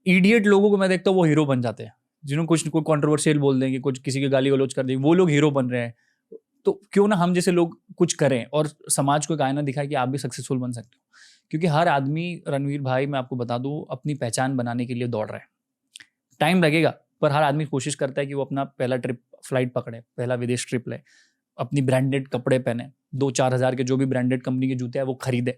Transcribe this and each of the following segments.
Idiot लोगों को मैं देखता हूँ वो हीरो बन जाते हैं, जिन्होंने कुछ कोई कंट्रोवर्शियल बोल देंगे, कुछ किसी की गाली गलौज कर देंगे, वो लोग हीरो बन रहे हैं। तो क्यों ना हम जैसे लोग कुछ करें और समाज को एक आईना दिखाए कि आप भी सक्सेसफुल बन सकते हो। क्योंकि हर आदमी, रणवीर भाई मैं आपको बता दूं, अपनी पहचान बनाने के लिए दौड़ रहा है। टाइम लगेगा, पर हर आदमी कोशिश करता है कि वो अपना पहला ट्रिप फ्लाइट पकड़े, पहला विदेश ट्रिप ले, अपनी ब्रांडेड कपड़े पहने, 2-4 हज़ार के जो भी ब्रांडेड कंपनी के जूते हैं वो खरीदे।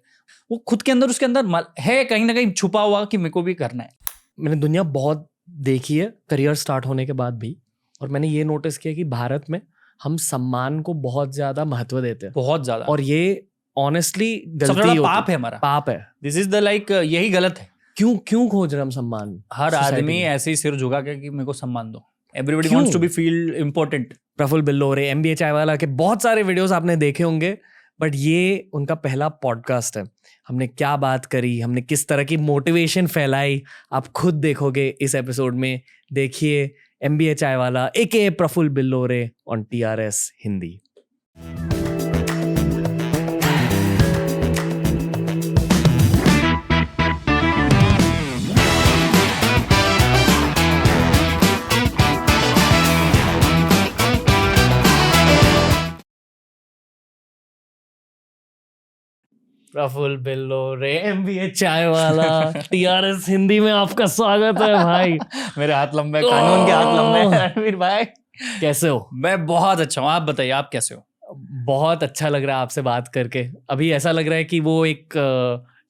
वो खुद के अंदर, उसके अंदर है कहीं ना कहीं छुपा हुआ कि मेरे को भी करना है। मैंने दुनिया बहुत देखी है करियर स्टार्ट होने के बाद भी, और मैंने ये नोटिस किया कि भारत में हम सम्मान को बहुत ज्यादा महत्व देते हैं, बहुत ज्यादा। और ये ऑनेस्टली सबसे गलती बड़ा पाप है हमारा, पाप है। दिस इज द लाइक, यही गलत है। क्यों खोज रहे हम सम्मान? हर आदमी ऐसे ही सिर झुका के कि मेरे को सम्मान दो। Everybody wants to be feel important. Prafull Billore, MBA Chaiwala के बहुत सारे वीडियोस आपने देखे होंगे, बट ये उनका पहला पॉडकास्ट है। हमने क्या बात करी, हमने किस तरह की मोटिवेशन फैलाई, आप खुद देखोगे इस एपिसोड में। देखिए MBA Chaiwala AKA Prafull Billore on TRS Hindi. Prafull Billore, MBA Chaiwala, TRS Hindi में आपका स्वागत है भाई। मेरे हाथ लंबे, कानून के हाथ लंबे। रणवीर भाई कैसे हो? मैं बहुत अच्छा हूँ, आप बताइए आप कैसे हो? बहुत अच्छा लग रहा है आपसे बात करके। अभी ऐसा लग रहा है कि वो एक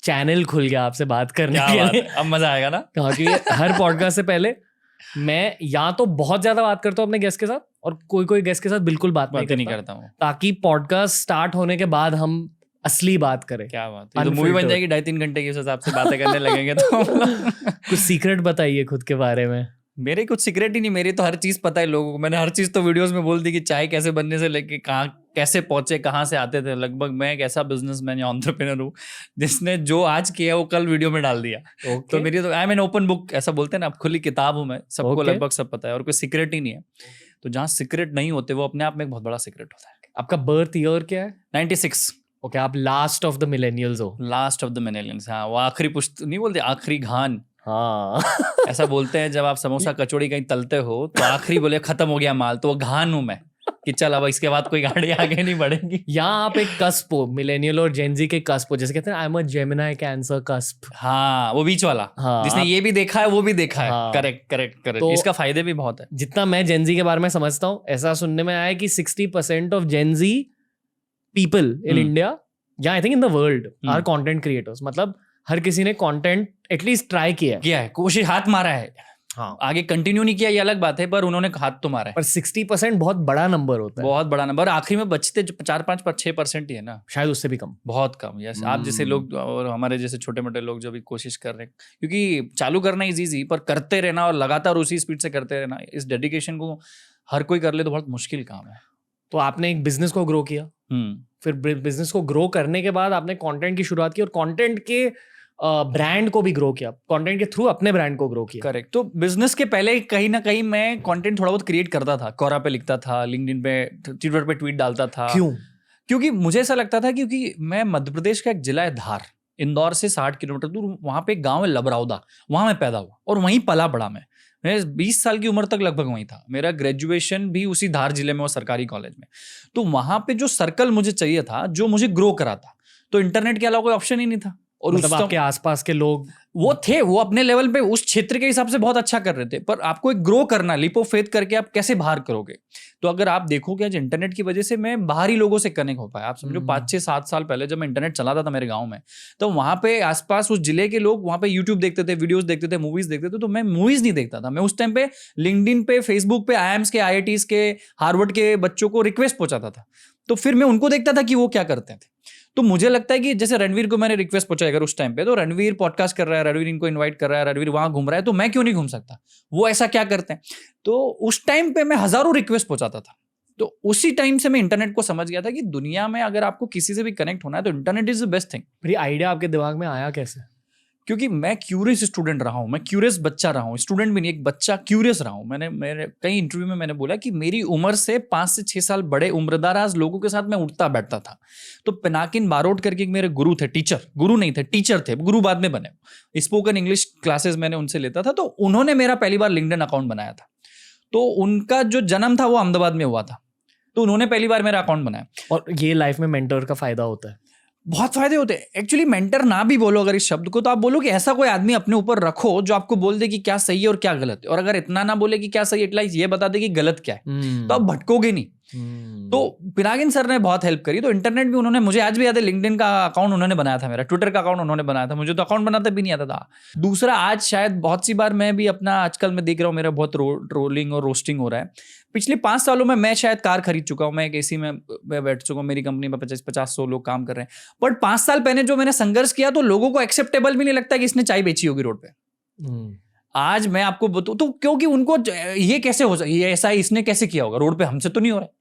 चैनल खुल गया आपसे बात करने के लिए। अब मजा आएगा ना? कहा कि हर पॉडकास्ट से पहले मैं या तो बहुत ज्यादा बात करता हूँ अपने गेस्ट के साथ, और कोई गेस्ट के साथ बिल्कुल बात नहीं करता हूँ, ताकि पॉडकास्ट स्टार्ट होने के बाद हम असली बात करें। क्या बात है, तो मूवी बन जाएगी 2.5-3 घंटे की, उस हिसाब से बातें करने लगेंगे तो। कुछ सीक्रेट बताइए खुद के बारे में। मेरे कुछ सीक्रेट ही नहीं, मेरी तो हर चीज पता है लोगों को। मैंने हर चीज तो वीडियोस में बोल दी कि चाय कैसे बनने से लेके कहाँ कैसे पहुंचे, कहाँ से आते थे। लगभग मैं एक ऐसा बिजनेसमैन या एंटरप्रेन्योर हूँ जिसने जो आज किया वो कल वीडियो में डाल दिया। तो मेरी तो I am an open book, ऐसा बोलते हैं ना, खुली किताब हूँ मैं, सबको लगभग सब पता है और कोई सीक्रेट ही नहीं है। तो जहाँ सीक्रेट नहीं होते वो अपने आप में एक बहुत बड़ा सीक्रेट होता है। आपका बर्थ ईयर क्या है? 96। ओके, आप लास्ट ऑफ द मिलेनियल्स हो। लास्ट ऑफ द मिलेनियल्स, हाँ। वो आखिरी पुश्त नहीं बोलते, आखिरी घान। हाँ। ऐसा बोलते हैं जब आप समोसा कचौड़ी कहीं तलते हो तो आखिरी बोले खत्म हो गया माल, तो वो घान हूं मैं कि चल अब इसके बाद कोई गाड़ी आगे नहीं बढ़ेगी। यहाँ आप एक कस्प हो, मिलेनियल और जेनजी के कस्प हो, जैसे कहते हैं I am a Gemini cancer cusp. हाँ, वो बीच वाला, हाँ, जिसने ये भी देखा है वो भी देखा है। हाँ, करेक्ट। तो इसका फायदे भी बहुत है। जितना मैं जेनजी के बारे में समझता हूँ, ऐसा सुनने में आया है कि 60% of Gen Z people in India या I think in the world are content creators. मतलब हर किसी ने कंटेंट एटलीस्ट ट्राई किया है, कोशिश, हाथ मारा है। हाँ, आगे कंटिन्यू नहीं किया ये अलग बात है, पर उन्होंने हाथ तो मारा है। पर 60% बहुत बड़ा नंबर होता है, बहुत बड़ा नंबर। आखिरी में बचते 4-5-6% ही है ना, शायद उससे भी कम, बहुत कम। यस, आप जैसे लोग और हमारे जैसे छोटे मोटे लोग जो भी कोशिश कर रहे हैं, क्योंकि चालू करना इजी, पर करते रहना और लगातार उसी स्पीड से करते रहना, इस डेडिकेशन को हर कोई कर ले तो बहुत मुश्किल काम है। तो आपने एक बिजनेस को ग्रो किया, फिर बिजनेस को ग्रो करने के बाद आपने कंटेंट की शुरुआत की और कंटेंट के ब्रांड को भी ग्रो किया, कंटेंट के थ्रू अपने ब्रांड को ग्रो किया। करेक्ट। तो बिजनेस के पहले कहीं ना कहीं मैं कंटेंट थोड़ा बहुत क्रिएट करता था, कोरा पे लिखता था, लिंक्डइन पे, ट्विटर पे ट्वीट डालता था। क्योंकि मुझे ऐसा लगता था, क्योंकि मैं मध्य प्रदेश का एक जिला है धार, इंदौर से 60 किलोमीटर दूर, वहाँ पे एक गाँव है लबरौदा, वहाँ मैं पैदा हुआ और वहीं पला बड़ा मैं 20 साल की उम्र तक लगभग वहीं था। मेरा ग्रेजुएशन भी उसी धार जिले में और सरकारी कॉलेज में। तो वहाँ पे जो सर्कल मुझे चाहिए था, जो मुझे ग्रो करा था, तो इंटरनेट के अलावा कोई ऑप्शन ही नहीं था। और मतलब आपके आसपास के लोग वो थे, वो अपने लेवल पे उस क्षेत्र के हिसाब से बहुत अच्छा कर रहे थे, पर आपको एक ग्रो करना, लीप ऑफ फेथ करके आप कैसे बाहर करोगे। तो अगर आप देखोगे आज इंटरनेट की वजह से मैं बाहरी लोगों से कनेक्ट हो पाया। आप समझो 5-6-7 साल पहले जब मैं इंटरनेट चलाता था मेरे गांव में, तो वहां पे आसपास उस जिले के लोग वहां पे यूट्यूब देखते थे, वीडियोस देखते थे, मूवीज देखते थे। तो मैं मूवीज नहीं देखता था, मैं उस टाइम पे लिंक्डइन पे, फेसबुक पे IIMs के, IITs के, हार्वर्ड के बच्चों को रिक्वेस्ट पहुंचाता था। तो फिर मैं उनको देखता था कि वो क्या करते थे। तो मुझे लगता है कि जैसे रणवीर को मैंने रिक्वेस्ट पहुंचाई अगर उस टाइम पे, तो रणवीर पॉडकास्ट कर रहा है, रणवीर इनको इनवाइट कर रहा है, रणवीर वहां घूम रहा है, तो मैं क्यों नहीं घूम सकता, वो ऐसा क्या करते हैं। तो उस टाइम पे मैं हजारों रिक्वेस्ट पहुंचाता था। तो उसी टाइम से मैं इंटरनेट को समझ गया था कि दुनिया में अगर आपको किसी से भी कनेक्ट होना है तो internet is the best thing. फिर आइडिया आपके दिमाग में आया कैसे? क्योंकि मैं क्यूरियस स्टूडेंट रहा हूँ, मैं क्यूरियस बच्चा रहा हूँ, स्टूडेंट भी नहीं, एक बच्चा क्यूरियस रहा हूँ। मेरे कई इंटरव्यू में मैंने बोला कि मेरी उम्र से 5 से 6 साल बड़े उम्रदराज लोगों के साथ मैं उठता बैठता था। तो पिनाकिन बारोट करके एक मेरे गुरु थे, गुरु नहीं थे, टीचर थे, गुरु बाद में बने। स्पोकन इंग्लिश क्लासेस मैंने उनसे लेता था, तो उन्होंने मेरा पहली बार लिंक्डइन अकाउंट बनाया था। तो उनका जो जन्म था वो अहमदाबाद में हुआ था, तो उन्होंने पहली बार मेरा अकाउंट बनाया। और ये लाइफ में मेंटर का फायदा होता है, बहुत फायदे होते हैं। एक्चुअली मेंटर ना भी बोलो अगर इस शब्द को, तो आप बोलो कि ऐसा कोई आदमी अपने ऊपर रखो जो आपको बोल दे कि क्या सही है और क्या गलत है। और अगर इतना ना बोले कि क्या सही है, एटलीस्ट ये बता दे कि गलत क्या है, तो आप भटकोगे नहीं। तो पिनाकिन सर ने बहुत हेल्प करी। तो इंटरनेट भी उन्होंने, मुझे आज भी याद है, लिंक्डइन का अकाउंट उन्होंने बनाया था, मेरा ट्विटर का अकाउंट उन्होंने बनाया था, मुझे तो अकाउंट बनाता भी नहीं आता था। दूसरा, आज शायद बहुत सी बार मैं भी अपना, आजकल मैं देख रहा हूँ मेरा बहुत ट्रोलिंग और रोस्टिंग हो रहा है। पिछले 5 सालों में मैं शायद कार खरीद चुका हूँ, मैं एक एसी में बैठ चुका हूँ, मेरी कंपनी में 50-100 लोग काम कर रहे हैं। बट 5 साल पहले जो मैंने संघर्ष किया, तो लोगों को एक्सेप्टेबल भी नहीं लगता कि इसने चाय बेची होगी रोड पे। आज मैं आपको बताऊं तो, क्योंकि उनको ये कैसे हो सकता, ये ऐसा इसने कैसे किया होगा रोड पे, हमसे तो नहीं हो रहा है।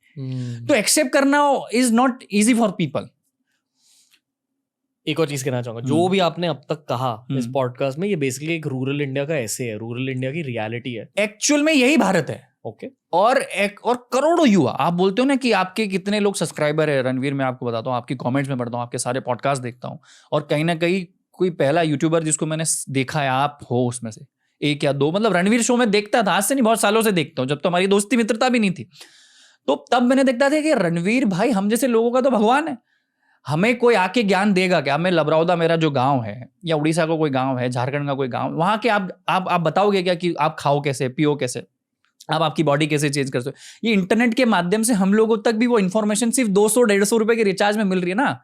तो एक्सेप्ट करना is not easy for people. एक और चीज कहना चाहूंगा, जो भी आपने अब तक कहा इस पॉडकास्ट में, ये बेसिकली एक रूरल इंडिया का ऐसे है, रूरल इंडिया की रियलिटी है। एक्चुअल में यही भारत है। ओके। और करोड़ों युवा, आप बोलते हो ना कि आपके कितने लोग सब्सक्राइबर है रणवीर, मैं आपको बताता हूँ, आपकी कमेंट्स में पढ़ता हूँ, आपके सारे पॉडकास्ट देखता हूँ, और कहीं ना कहीं कोई पहला यूट्यूबर जिसको मैंने देखा है, आप हो उसमें से 1 या 2। मतलब रणवीर शो में देखता था, आज से नहीं, बहुत सालों से देखता हूँ, जब तो हमारी दोस्ती मित्रता भी नहीं थी। तो तब मैंने देखता था कि रणवीर भाई हम जैसे लोगों का तो भगवान है, हमें कोई आके ज्ञान देगा क्या। हमें लबरौदा मेरा जो गांव है, या उड़ीसा का कोई गांव है, झारखंड का कोई गांव, वहां के आप बताओगे क्या कि आप खाओ कैसे, पियो कैसे, आप आपकी बॉडी कैसे चेंज कर सकते हो। ये इंटरनेट के माध्यम से हम लोगों तक भी वो इन्फॉर्मेशन सिर्फ 200-150 रुपए के रिचार्ज में मिल रही है ना।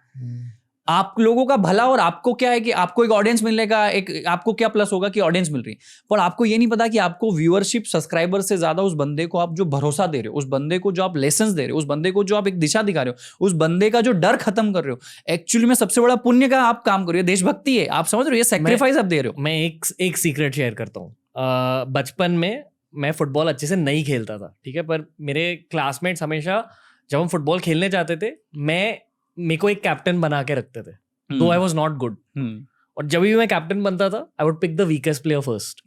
आप लोगों का भला, और आपको क्या है कि आपको एक ऑडियंस मिलने का, एक आपको क्या प्लस होगा कि ऑडियंस मिल रही है, पर आपको ये नहीं पता कि आपको व्यूअरशिप, सब्सक्राइबर से ज्यादा उस बंदे को आप जो भरोसा दे रहे हो, उस बंदे को जो आप लेसन्स दे रहे हो, उस बंदे को जो आप एक दिशा दिखा रहे हो, उस बंदे का जो डर खत्म कर रहे हो, एक्चुअली में सबसे बड़ा पुण्य का आप काम कर रहे हो, देशभक्ति है। आप समझ रहे हो, ये सैक्रिफाइस आप दे रहे हो। मैं एक सीक्रेट शेयर करता हूँ। बचपन में मैं फुटबॉल अच्छे से नहीं खेलता था, ठीक है, पर मेरे क्लासमेट्स हमेशा जब हम फुटबॉल खेलने जाते थे, मेरे को एक कैप्टन बना के रखते थे, दो आई वॉज नॉट गुड। और जब भी मैं कैप्टन बनता था, I would pick the weakest player first,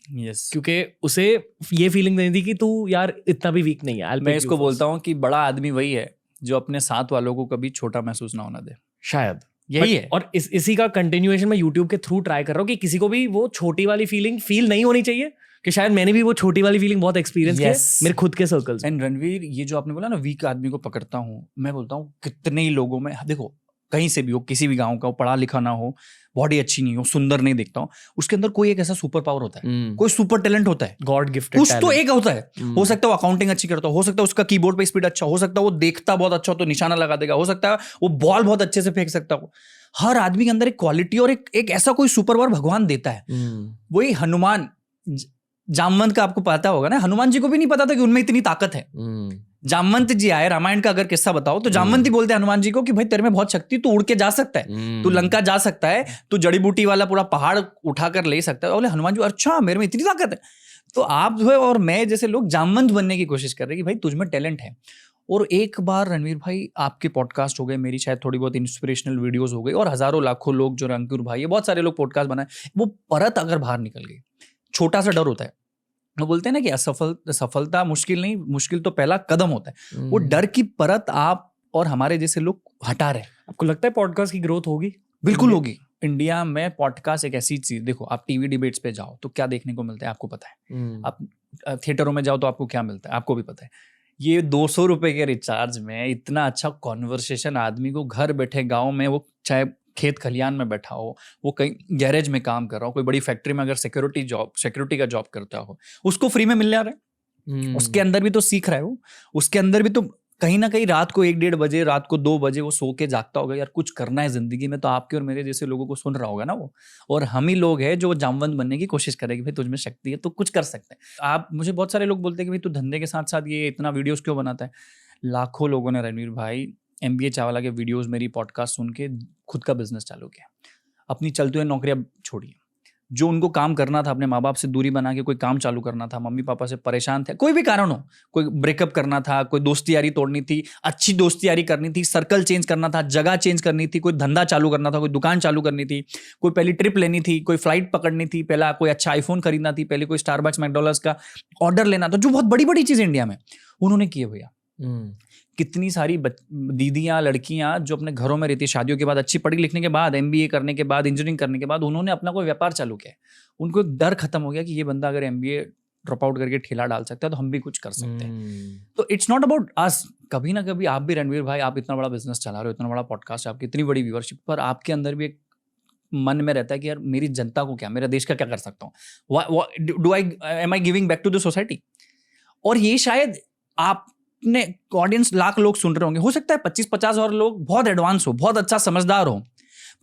क्योंकि उसे ये फीलिंग नहीं थी कि तू यार इतना भी वीक नहीं है। मैं इसको बोलता हूँ कि बड़ा आदमी वही है जो अपने साथ वालों को कभी छोटा महसूस ना होना दे, शायद यही है। और इसी का कंटिन्यूएशन मैं यूट्यूब के थ्रू ट्राई कर रहा हूँ कि किसी को भी वो छोटी वाली फील नहीं होनी चाहिए, कि शायद मैंने भी वो छोटी वाली फीलिंग बहुत एक्सपीरियंस किया मेरे खुद के सर्कल्स। एंड रणवीर, ये जो आपने बोला ना वीक आदमी को पकड़ता हूँ, मैं बोलता हूँ कितने ही लोगों में, देखो कहीं से भी हो, किसी भी गांव का हो, पढ़ा लिखा ना हो, बॉडी अच्छी नहीं हो, सुंदर नहीं दिखता हो, उसके अंदर कोई एक ऐसा सुपर पावर होता है, कोई सुपर टैलेंट होता है, गॉड गिफ्टेड कुछ तो एक होता है। हो सकता है वो अकाउंटिंग अच्छी करता हो सकता है उसका कीबोर्ड पे स्पीड अच्छा हो सकता है वो देखता बहुत अच्छा हो तो निशाना लगा देगा, हो सकता है वो बॉल बहुत अच्छे से फेंक सकता हो। हर आदमी के अंदर एक क्वालिटी और एक ऐसा कोई सुपर पावर भगवान देता है। वही हनुमान जामवंत का आपको पता होगा ना, हनुमान जी को भी नहीं पता था कि उनमें इतनी ताकत है। जामवंत जी आए, रामायण का अगर किस्सा बताओ तो जामवंत ही बोलते हैं हनुमान जी को कि भाई तेरे में बहुत शक्ति, तू उड़ के जा सकता है, तू लंका जा सकता है, तू जड़ी बूटी वाला पूरा पहाड़ उठाकर ले सकता है। बोले हनुमान जी अच्छा मेरे में इतनी ताकत है। तो आप जो है और मैं जैसे लोग जामवंत बनने की कोशिश कर रहे हैं कि भाई तुझ में टैलेंट है। और एक बार रणवीर भाई आपके पॉडकास्ट हो गए, मेरी शायद थोड़ी बहुत इंस्पिरेशनल वीडियोस हो गई, और हजारों लाखों लोग जो अंकुर भाई, बहुत सारे लोग पॉडकास्ट बनाए, वो परत अगर बाहर निकल गई, छोटा सा डर होता है, वो बोलते हैं ना कि सफलता मुश्किल नहीं, मुश्किल तो पहला कदम होता है। वो डर की परत आप और हमारे जैसे लोग हटा रहे हैं। आपको लगता है पॉडकास्ट की ग्रोथ होगी? बिल्कुल होगी। इंडिया में पॉडकास्ट एक ऐसी चीज, देखो आप टीवी डिबेट्स पे जाओ तो क्या देखने को मिलता है आपको पता है, आप थिएटरों में जाओ तो आपको क्या मिलता है आपको भी पता है। ये 200 रुपए के रिचार्ज में इतना अच्छा कॉन्वर्सेशन आदमी को घर बैठे, गाँव में वो चाहे खेत खलियान में बैठा हो, वो कहीं गैरेज में काम कर रहा हो, कोई बड़ी फैक्ट्री में अगर सिक्योरिटी का जॉब करता हो, उसको फ्री में मिलने आ रहा है। उसके अंदर भी तो सीख रहा है वो, उसके अंदर भी तो कहीं ना कहीं रात को 1-1:30 बजे, रात को 2 बजे वो सो के जागता होगा, यार कुछ करना है जिंदगी में, तो आपके और मेरे जैसे लोगों को सुन रहा होगा ना वो। और हम ही लोग हैं जो जामवंत बनने की कोशिश करेंगे, भाई तुझमें शक्ति है तो कुछ कर सकते हैं आप। मुझे बहुत सारे लोग बोलते हैं कि भाई तू धंधे के साथ साथ ये इतना वीडियोस क्यों बनाता है। लाखों लोगों ने रणवीर भाई MBA चावला के वीडियोस, मेरी पॉडकास्ट सुन के खुद का बिजनेस चालू किया, अपनी चलती हुई नौकरियां छोड़ी, जो उनको काम करना था, अपने माँ बाप से दूरी बना के कोई काम चालू करना था, मम्मी पापा से परेशान थे, कोई भी कारण हो, कोई ब्रेकअप करना था, कोई दोस्ती यारी तोड़नी थी, अच्छी दोस्ती यारी करनी थी, सर्कल चेंज करना था, जगह चेंज करनी थी, कोई धंधा चालू करना था, कोई दुकान चालू करनी थी, कोई पहली ट्रिप लेनी थी, कोई फ्लाइट पकड़नी थी, पहला कोई अच्छा आईफोन खरीदना थी, पहले कोई स्टारबक्स मैकडॉनल्ड्स का ऑर्डर लेना था, जो बहुत बड़ी बड़ी चीज़ इंडिया में उन्होंने किए भैया। कितनी सारी दीदियाँ, लड़कियाँ जो अपने घरों में रहती, शादियों के बाद अच्छी पढ़ी लिखने के बाद, MBA करने के बाद, इंजीनियरिंग करने के बाद उन्होंने अपना कोई व्यापार चालू किया। उनको एक डर खत्म हो गया कि ये बंदा अगर MBA ड्रॉप आउट करके ठेला डाल सकता है तो हम भी कुछ कर सकते हैं। तो इट्स नॉट अबाउट अस। कभी ना कभी आप भी, रणवीर भाई, आप इतना बड़ा बिजनेस चला रहे हो, इतना बड़ा पॉडकास्ट, आपकी इतनी बड़ी व्यूअरशिप, पर आपके अंदर भी एक मन में रहता है कि यार मेरी जनता को क्या, मेरे देश का क्या कर सकता हूँ, am I giving back to the society. और ये शायद आपने ऑडियंस लाख लोग सुन रहे होंगे, हो सकता है 25-50 और लोग बहुत एडवांस हो, बहुत अच्छा समझदार हो,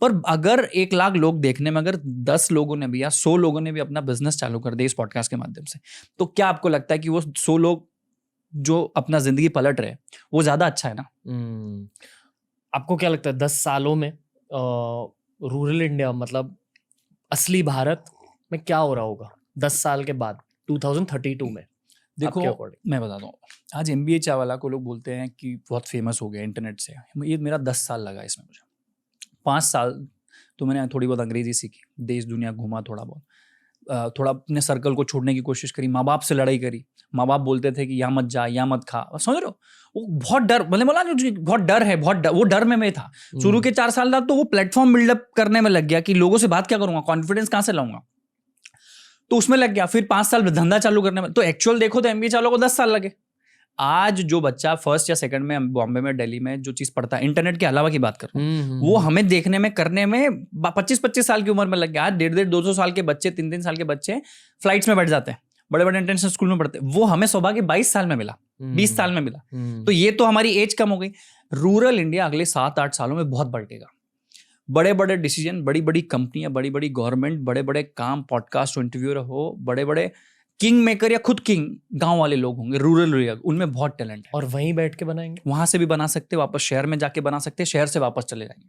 पर अगर 1 लाख लोग देखने में अगर 10 लोगों ने भी या 100 लोगों ने भी अपना बिजनेस चालू कर दिया इस पॉडकास्ट के माध्यम से, तो क्या आपको लगता है कि वो 100 लोग जो अपना जिंदगी पलट रहे वो ज्यादा अच्छा है ना? आपको क्या लगता है 10 सालों में रूरल इंडिया, मतलब असली भारत में क्या हो रहा होगा 10 साल के बाद, 2032 में? देखो मैं बताता हूँ, आज MBA चावला को लोग बोलते हैं कि बहुत फेमस हो गया इंटरनेट से। ये मेरा 10 साल लगा इसमें, मुझे 5 साल तो मैंने थोड़ी बहुत अंग्रेजी सीखी, देश दुनिया घूमा, थोड़ा बहुत, थोड़ा अपने सर्कल को छोड़ने की कोशिश करी, माँ बाप से लड़ाई करी। माँ बाप बोलते थे कि यहाँ मत जा, यहाँ मत खा, समझ रहे हो? वो बहुत डर, मैंने बोला ना बहुत डर है, बहुत डर, वो डर में मैं था शुरू के 4 साल तक। तो वो प्लेटफॉर्म बिल्डअप करने में लग गया कि लोगों से बात क्या करूंगा, कॉन्फिडेंस कहाँ से लाऊंगा, तो उसमें लग गया। फिर 5 साल धंधा चालू करने में, तो एक्चुअल देखो तो MBA चालू को 10 साल लगे। आज जो बच्चा फर्स्ट या सेकंड में बॉम्बे में, दिल्ली में जो चीज पढ़ता है, इंटरनेट के अलावा की बात कर रहा हूं, वो हमें देखने में, करने में 25-25 साल की उम्र में लग गया। आज 150-200 साल के बच्चे, 3-3 साल के बच्चे फ्लाइट्स में बैठ जाते हैं, बड़े बड़े इंटरनेशनल स्कूल में पढ़ते हैं। वो हमें सौभाग्य 22 साल में मिला, 20 साल में मिला। तो ये तो हमारी एज कम हो गई। रूरल इंडिया अगले 7-8 सालों में बहुत बढ़ेगा। बड़े बड़े डिसीजन, बड़ी बड़ी कंपनियां, बड़ी बड़ी गवर्नमेंट, बड़े बड़े काम, पॉडकास्ट इंटरव्यूअर हो, बड़े बड़े किंग मेकर या खुद किंग गांव वाले लोग होंगे रूरल एरिया, उनमें बहुत टैलेंट है। और वहीं बैठ के बनाएंगे, वहां से भी बना सकते, वापस शहर में जाके बना सकते, शहर से वापस चले जाएंगे।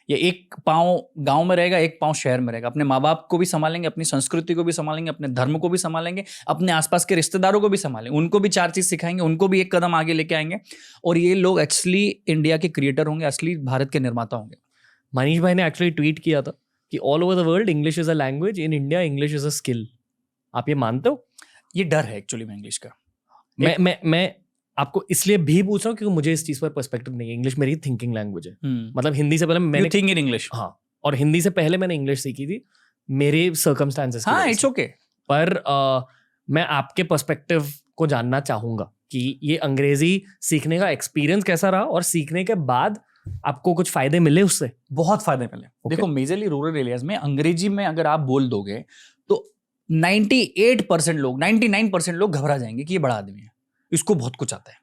ये एक पाँव गांव में रहेगा, एक पाँव शहर में रहेगा। अपने माँ बाप को भी संभालेंगे, अपनी संस्कृति को भी संभालेंगे, अपने धर्म को भी संभालेंगे, अपने आसपास के रिश्तेदारों को भी संभालेंगे, उनको भी 4 चीज सिखाएंगे, उनको भी एक कदम आगे लेके आएंगे। और ये लोग एक्चुअली इंडिया के क्रिएटर होंगे, असली भारत के निर्माता होंगे। मनीष भाई ने एक्चुअली ट्वीट किया था कि all over the world English is a language, in India English is a skill. आप ये मानते हो? ये डर है एक्चुअली में इंग्लिश का। मैं आपको इसलिए भी पूछ रहा हूँ क्योंकि मुझे इस चीज पर पर्सपेक्टिव नहीं है। इंग्लिश मेरी थिंकिंग लैंग्वेज है, मतलब हिंदी से पहले मैंने थिंक इन इंग्लिश, हाँ, और हिंदी से पहले मैंने इंग्लिश सीखी थी मेरे सर्कमस्टांसेस। हाँ, इट्स ओके। पर मैं आपके पर्सपेक्टिव को जानना चाहूंगा कि ये अंग्रेजी सीखने का एक्सपीरियंस कैसा रहा, और सीखने के बाद आपको कुछ फायदे मिले उससे? बहुत फायदे मिले। देखो, मेजरली रूरल एरियाज में अंग्रेजी में अगर आप बोल दोगे तो 98% लोग, 99% लोग घबरा जाएंगे कि ये बड़ा आदमी है, इसको बहुत कुछ आता है।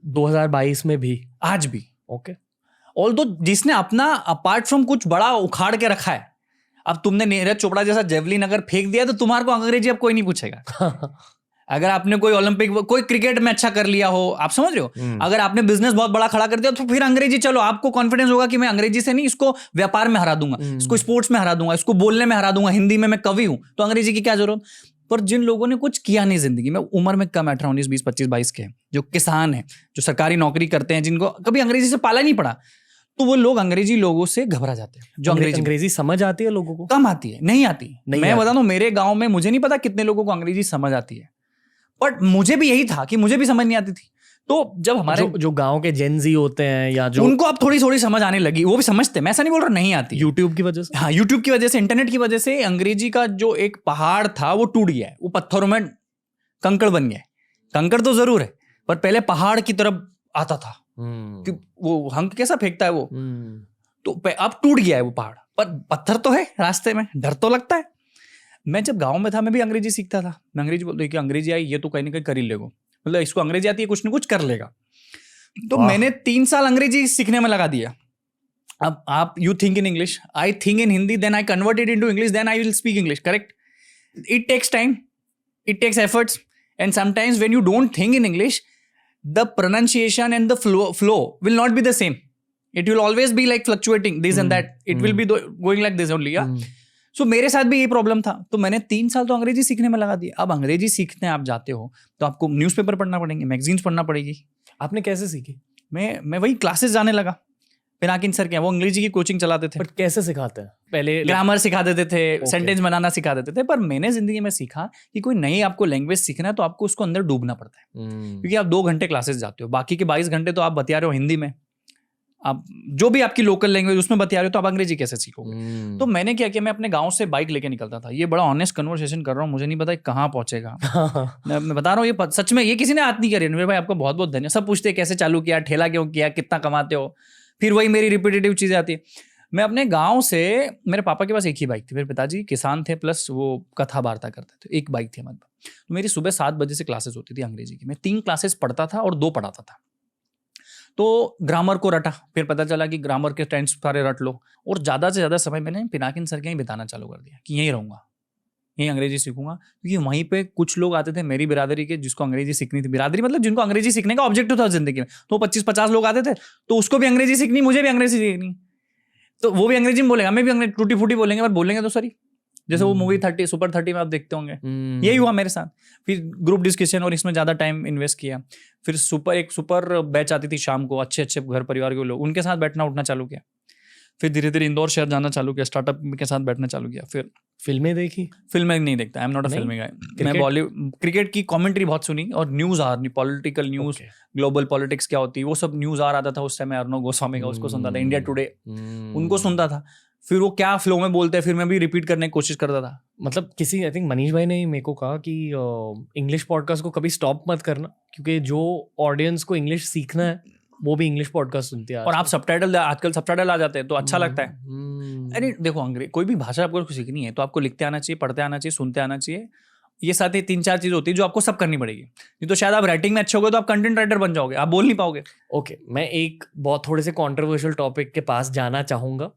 2022 में भी, आज भी। ओके। ऑल्दो जिसने अपना अपार्ट फ्रॉम कुछ बड़ा उखाड़ के रखा है, अब तुमने नीरज चोपड़ा जैसा जेवलिन अगर फेंक दिया तो तुम्हारे को अंग्रेजी अब कोई नहीं पूछेगा। अगर आपने कोई ओलंपिक, कोई क्रिकेट में अच्छा कर लिया हो, आप समझ रहे हो, अगर आपने बिजनेस बहुत बड़ा खड़ा कर दिया तो फिर अंग्रेजी, चलो आपको कॉन्फिडेंस होगा कि मैं अंग्रेजी से नहीं, इसको व्यापार में हरा दूंगा, इसको स्पोर्ट्स में हरा दूंगा, इसको बोलने में हरा दूंगा, हिंदी में मैं कवि हूं, तो अंग्रेजी की क्या जरूरत। पर जिन लोगों ने कुछ किया नहीं जिंदगी में, उम्र में कम 18, 19, 20, 25, 22 के, जो किसान हैं, जो सरकारी नौकरी करते हैं, जिनको कभी अंग्रेजी से पाला नहीं पड़ा, तो वो लोग अंग्रेजी लोगों से घबरा जाते हैं। जो अंग्रेजी समझ आती है लोगों को? कम आती है, नहीं आती। मैं बता दूं, मेरे गांव में मुझे नहीं पता कितने लोगों को अंग्रेजी समझ आती है, बट मुझे भी यही था कि मुझे भी समझ नहीं आती थी। तो जब हमारे जो गांव के जेनजी होते हैं या जो, उनको अब थोड़ी थोड़ी समझ आने लगी, वो भी समझते हैं, मैं ऐसा नहीं बोल रहा नहीं आती। यूट्यूब की वजह से, हाँ, यूट्यूब की वजह से, इंटरनेट की वजह से अंग्रेजी का जो एक पहाड़ था वो टूट गया है, वो पत्थरों में कंकड़ बन गया है। कंकड़ तो जरूर है, पर पहले पहाड़ की तरफ आता था कि वो हंक कैसा फेंकता है वो, तो अब टूट गया है वो पहाड़, पर पत्थर तो है रास्ते में, डर तो लगता है। मैं जब गांव में था, मैं भी अंग्रेजी सीखता था। मैं अंग्रेजी बोलता कि अंग्रेजी आई, ये तो कहीं ना कहीं कर ही लेगा, मतलब इसको अंग्रेजी आती है, कुछ ना कुछ कर लेगा। तो मैंने 3 साल अंग्रेजी सीखने में लगा दिया। अब आप, you think in English, I think in Hindi, then I convert it into English, then I will speak English, correct? It takes time, it takes efforts, and sometimes when you don't think in English, the pronunciation and the flow will not be the same. It will always be like fluctuating this and that. It will be going like this only, yeah. सो मेरे साथ भी यही problem था, तो मैंने 3 साल तो अंग्रेजी सीखने में लगा दिया। अब अंग्रेजी सीखने आप जाते हो तो आपको न्यूज़पेपर पढ़ना पड़ेंगे, मैगजीन्स पढ़ना पड़ेगी। आपने कैसे सीखी? मैं वही क्लासेस जाने लगा, पिनाकिन सर के, वो अंग्रेजी की कोचिंग चलाते थे। बट कैसे सिखाते हैं? पहले ग्रामर सिखा देते थे, Okay. सेंटेंस बनाना सिखा देते थे। पर मैंने जिंदगी में सीखा कि कोई नई आपको लैंग्वेज सीखना है तो आपको उसको अंदर डूबना पड़ता है, क्योंकि आप 2 घंटे क्लासेस जाते हो, बाकी के 22 घंटे तो आप बतिया रहे हो हिंदी में, आप जो भी आपकी लोकल लैंग्वेज उसमें बतिया रहे हो, तो आप अंग्रेजी कैसे सीखोगे? तो मैंने क्या किया, मैं अपने गांव से बाइक लेके निकलता था। ये बड़ा ऑनेस्ट कन्वर्सेशन कर रहा हूँ, मुझे नहीं पता कहाँ पहुंचेगा। मैं बता रहा हूँ, ये सच में ये किसी ने याद नहीं करी। मेरे भाई आपका बहुत बहुत धन्यवाद। सब पूछते हैं कैसे चालू किया, ठेला क्यों किया, कितना कमाते हो, फिर वही मेरी रिपीटेटिव चीजें आती है। मैं अपने गांव से, मेरे पापा के पास एक ही बाइक थी, मेरे पिताजी किसान थे प्लस वो कथा वार्ता करते थे, एक बाइक थी हमारे पास। तो मेरी सुबह 7 बजे से क्लासेस होती थी अंग्रेजी की। मैं 3 क्लासेस पढ़ता था और 2 पढ़ाता था। तो ग्रामर को रटा, फिर पता चला कि ग्रामर के टेंस सारे रट लो, और ज़्यादा से ज़्यादा समय मैंने पिनाकिन सर के यहीं बिताना चालू कर दिया कि यहीं रहूँगा, यहीं अंग्रेजी सीखूंगा। क्योंकि वहीं पे कुछ लोग आते थे मेरी बिरादरी के, जिसको अंग्रेजी सीखनी थी, बिरादरी मतलब जिनको अंग्रेजी सीखने का ऑब्जेक्टिव था जिंदगी में, तो 25-50 लोग आते थे, तो उसको भी अंग्रेजी सीखनी, मुझे भी अंग्रेजी सीखनी। तो वो भी अंग्रेजी में बोलेगा, मैं भी अंग्रेजी टूटी फूटी बोलेंगे, पर बोलेंगे तो सॉरी। जैसे वो मूवी 30 सुपर 30 में आप देखते होंगे, यही हुआ मेरे साथ। फिर ग्रुप डिस्कशन और इसमें ज़्यादा टाइम इन्वेस्ट किया। फिर एक सुपर बैच आती थी शाम को, अच्छे अच्छे घर परिवार के लोग, उनके साथ बैठना उठना चालू किया। फिर धीरे धीरे इंदौर शहर जाना चालू किया, स्टार्टअप के साथ बैठना चालू किया। फिर फिल्में देखी? फिल्में नहीं देखता, आई एम नॉट अ फिल्मी गाय। मैं बॉलीवुड क्रिकेट की कमेंट्री बहुत सुनी, और news political news, global politics क्या होती है वो सब न्यूज़ आ रहा था उस समय। अर्नब गोस्वामी का उसको सुनता था, इंडिया टुडे उनको सुनता था। फिर वो क्या फ्लो में बोलते हैं, फिर मैं भी रिपीट करने की कोशिश करता था। मतलब किसी, आई थिंक मनीष भाई ने मेरे को कहा कि इंग्लिश पॉडकास्ट को कभी स्टॉप मत करना, क्योंकि जो ऑडियंस को इंग्लिश सीखना है वो भी इंग्लिश पॉडकास्ट सुनती है। और आप सबटाइटल, आजकल सबटाइटल आ जाते हैं तो अच्छा लगता है। अरे देखो, कोई भी भाषा आपको सीखनी है तो आपको लिखते आना चाहिए, पढ़ते आना चाहिए, सुनते आना चाहिए। ये साथ ही 3-4 चीज़ होती है जो आपको सब करनी पड़ेगी। नहीं तो शायद आप राइटिंग में अच्छे हो गए तो आप कंटेंट राइटर बन जाओगे, आप बोल नहीं पाओगे। ओके, मैं एक बहुत थोड़े से कंट्रोवर्शियल टॉपिक के पास जाना चाहूँगा।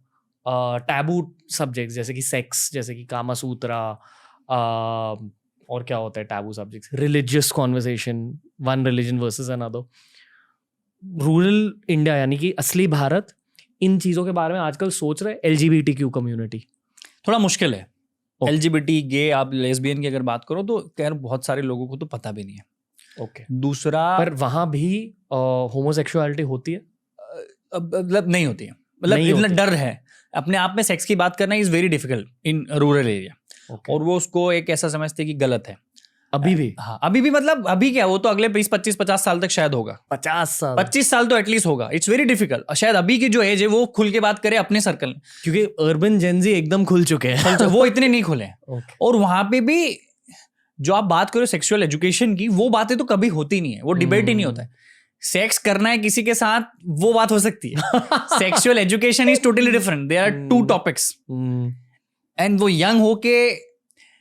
टैबू सब्जेक्ट्स जैसे कि सेक्स, जैसे कि कामा सूत्रा, और क्या होता है taboo subjects, religious conversation, one religion versus another. Rural India यानी कि असली भारत इन चीज़ों के बारे में आजकल सोच रहे LGBTQ कम्युनिटी। थोड़ा मुश्किल है। LGBT, गे, आप लेस्बियन की अगर बात करो तो खैर बहुत सारे लोगों को तो पता भी नहीं है। ओके। दूसरा, पर वहाँ भी होमोसेक्सुअलिटी होती है? मतलब नहीं होती है, मतलब इतना डर है अपने आप में। सेक्स की बात करना is very difficult in rural area, और वो उसको एक ऐसा समझते कि गलत है अभी भी। हाँ, अभी भी, मतलब अभी क्या, वो तो अगले 20-25-50 साल तक शायद होगा। 25 साल तो एटलीस्ट होगा। It's very difficult. शायद अभी की जो एज है वो खुल के बात करे अपने सर्कल में, क्योंकि अर्बन जेनजी एकदम खुल चुके हैं। वो इतने नहीं खुले हैं। और वहां पे भी जो आप बात करो सेक्सुअल एजुकेशन की, वो बातें तो कभी होती नहीं है, वो डिबेट ही नहीं होता है। सेक्स करना है किसी के साथ वो बात हो सकती है, sexual education is totally different. There are 2 topics, and वो यंग होके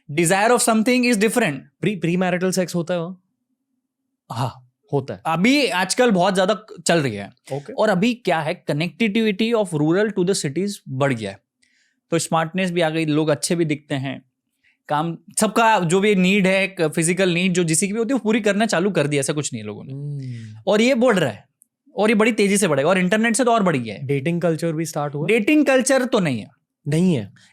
desire of something is different. Pre marital sex होता है वहाँ? हाँ होता है, अभी आजकल बहुत ज्यादा चल रही है। Okay. और अभी क्या है, connectivity of rural to the cities बढ़ गया है, तो स्मार्टनेस भी आ गई, लोग अच्छे भी दिखते हैं, काम सबका जो भी नीड है, फिजिकल नीड जो जिसी की भी होती है वो पूरी करना चालू कर दिया, ऐसा कुछ नहीं है लोगों ने। और ये बढ़ रहा है, और ये बड़ी तेजी से बढ़ेगा, और इंटरनेट से तो और बढ़ गया है। डेटिंग कल्चर भी स्टार्ट हुआ? डेटिंग कल्चर तो नहीं है।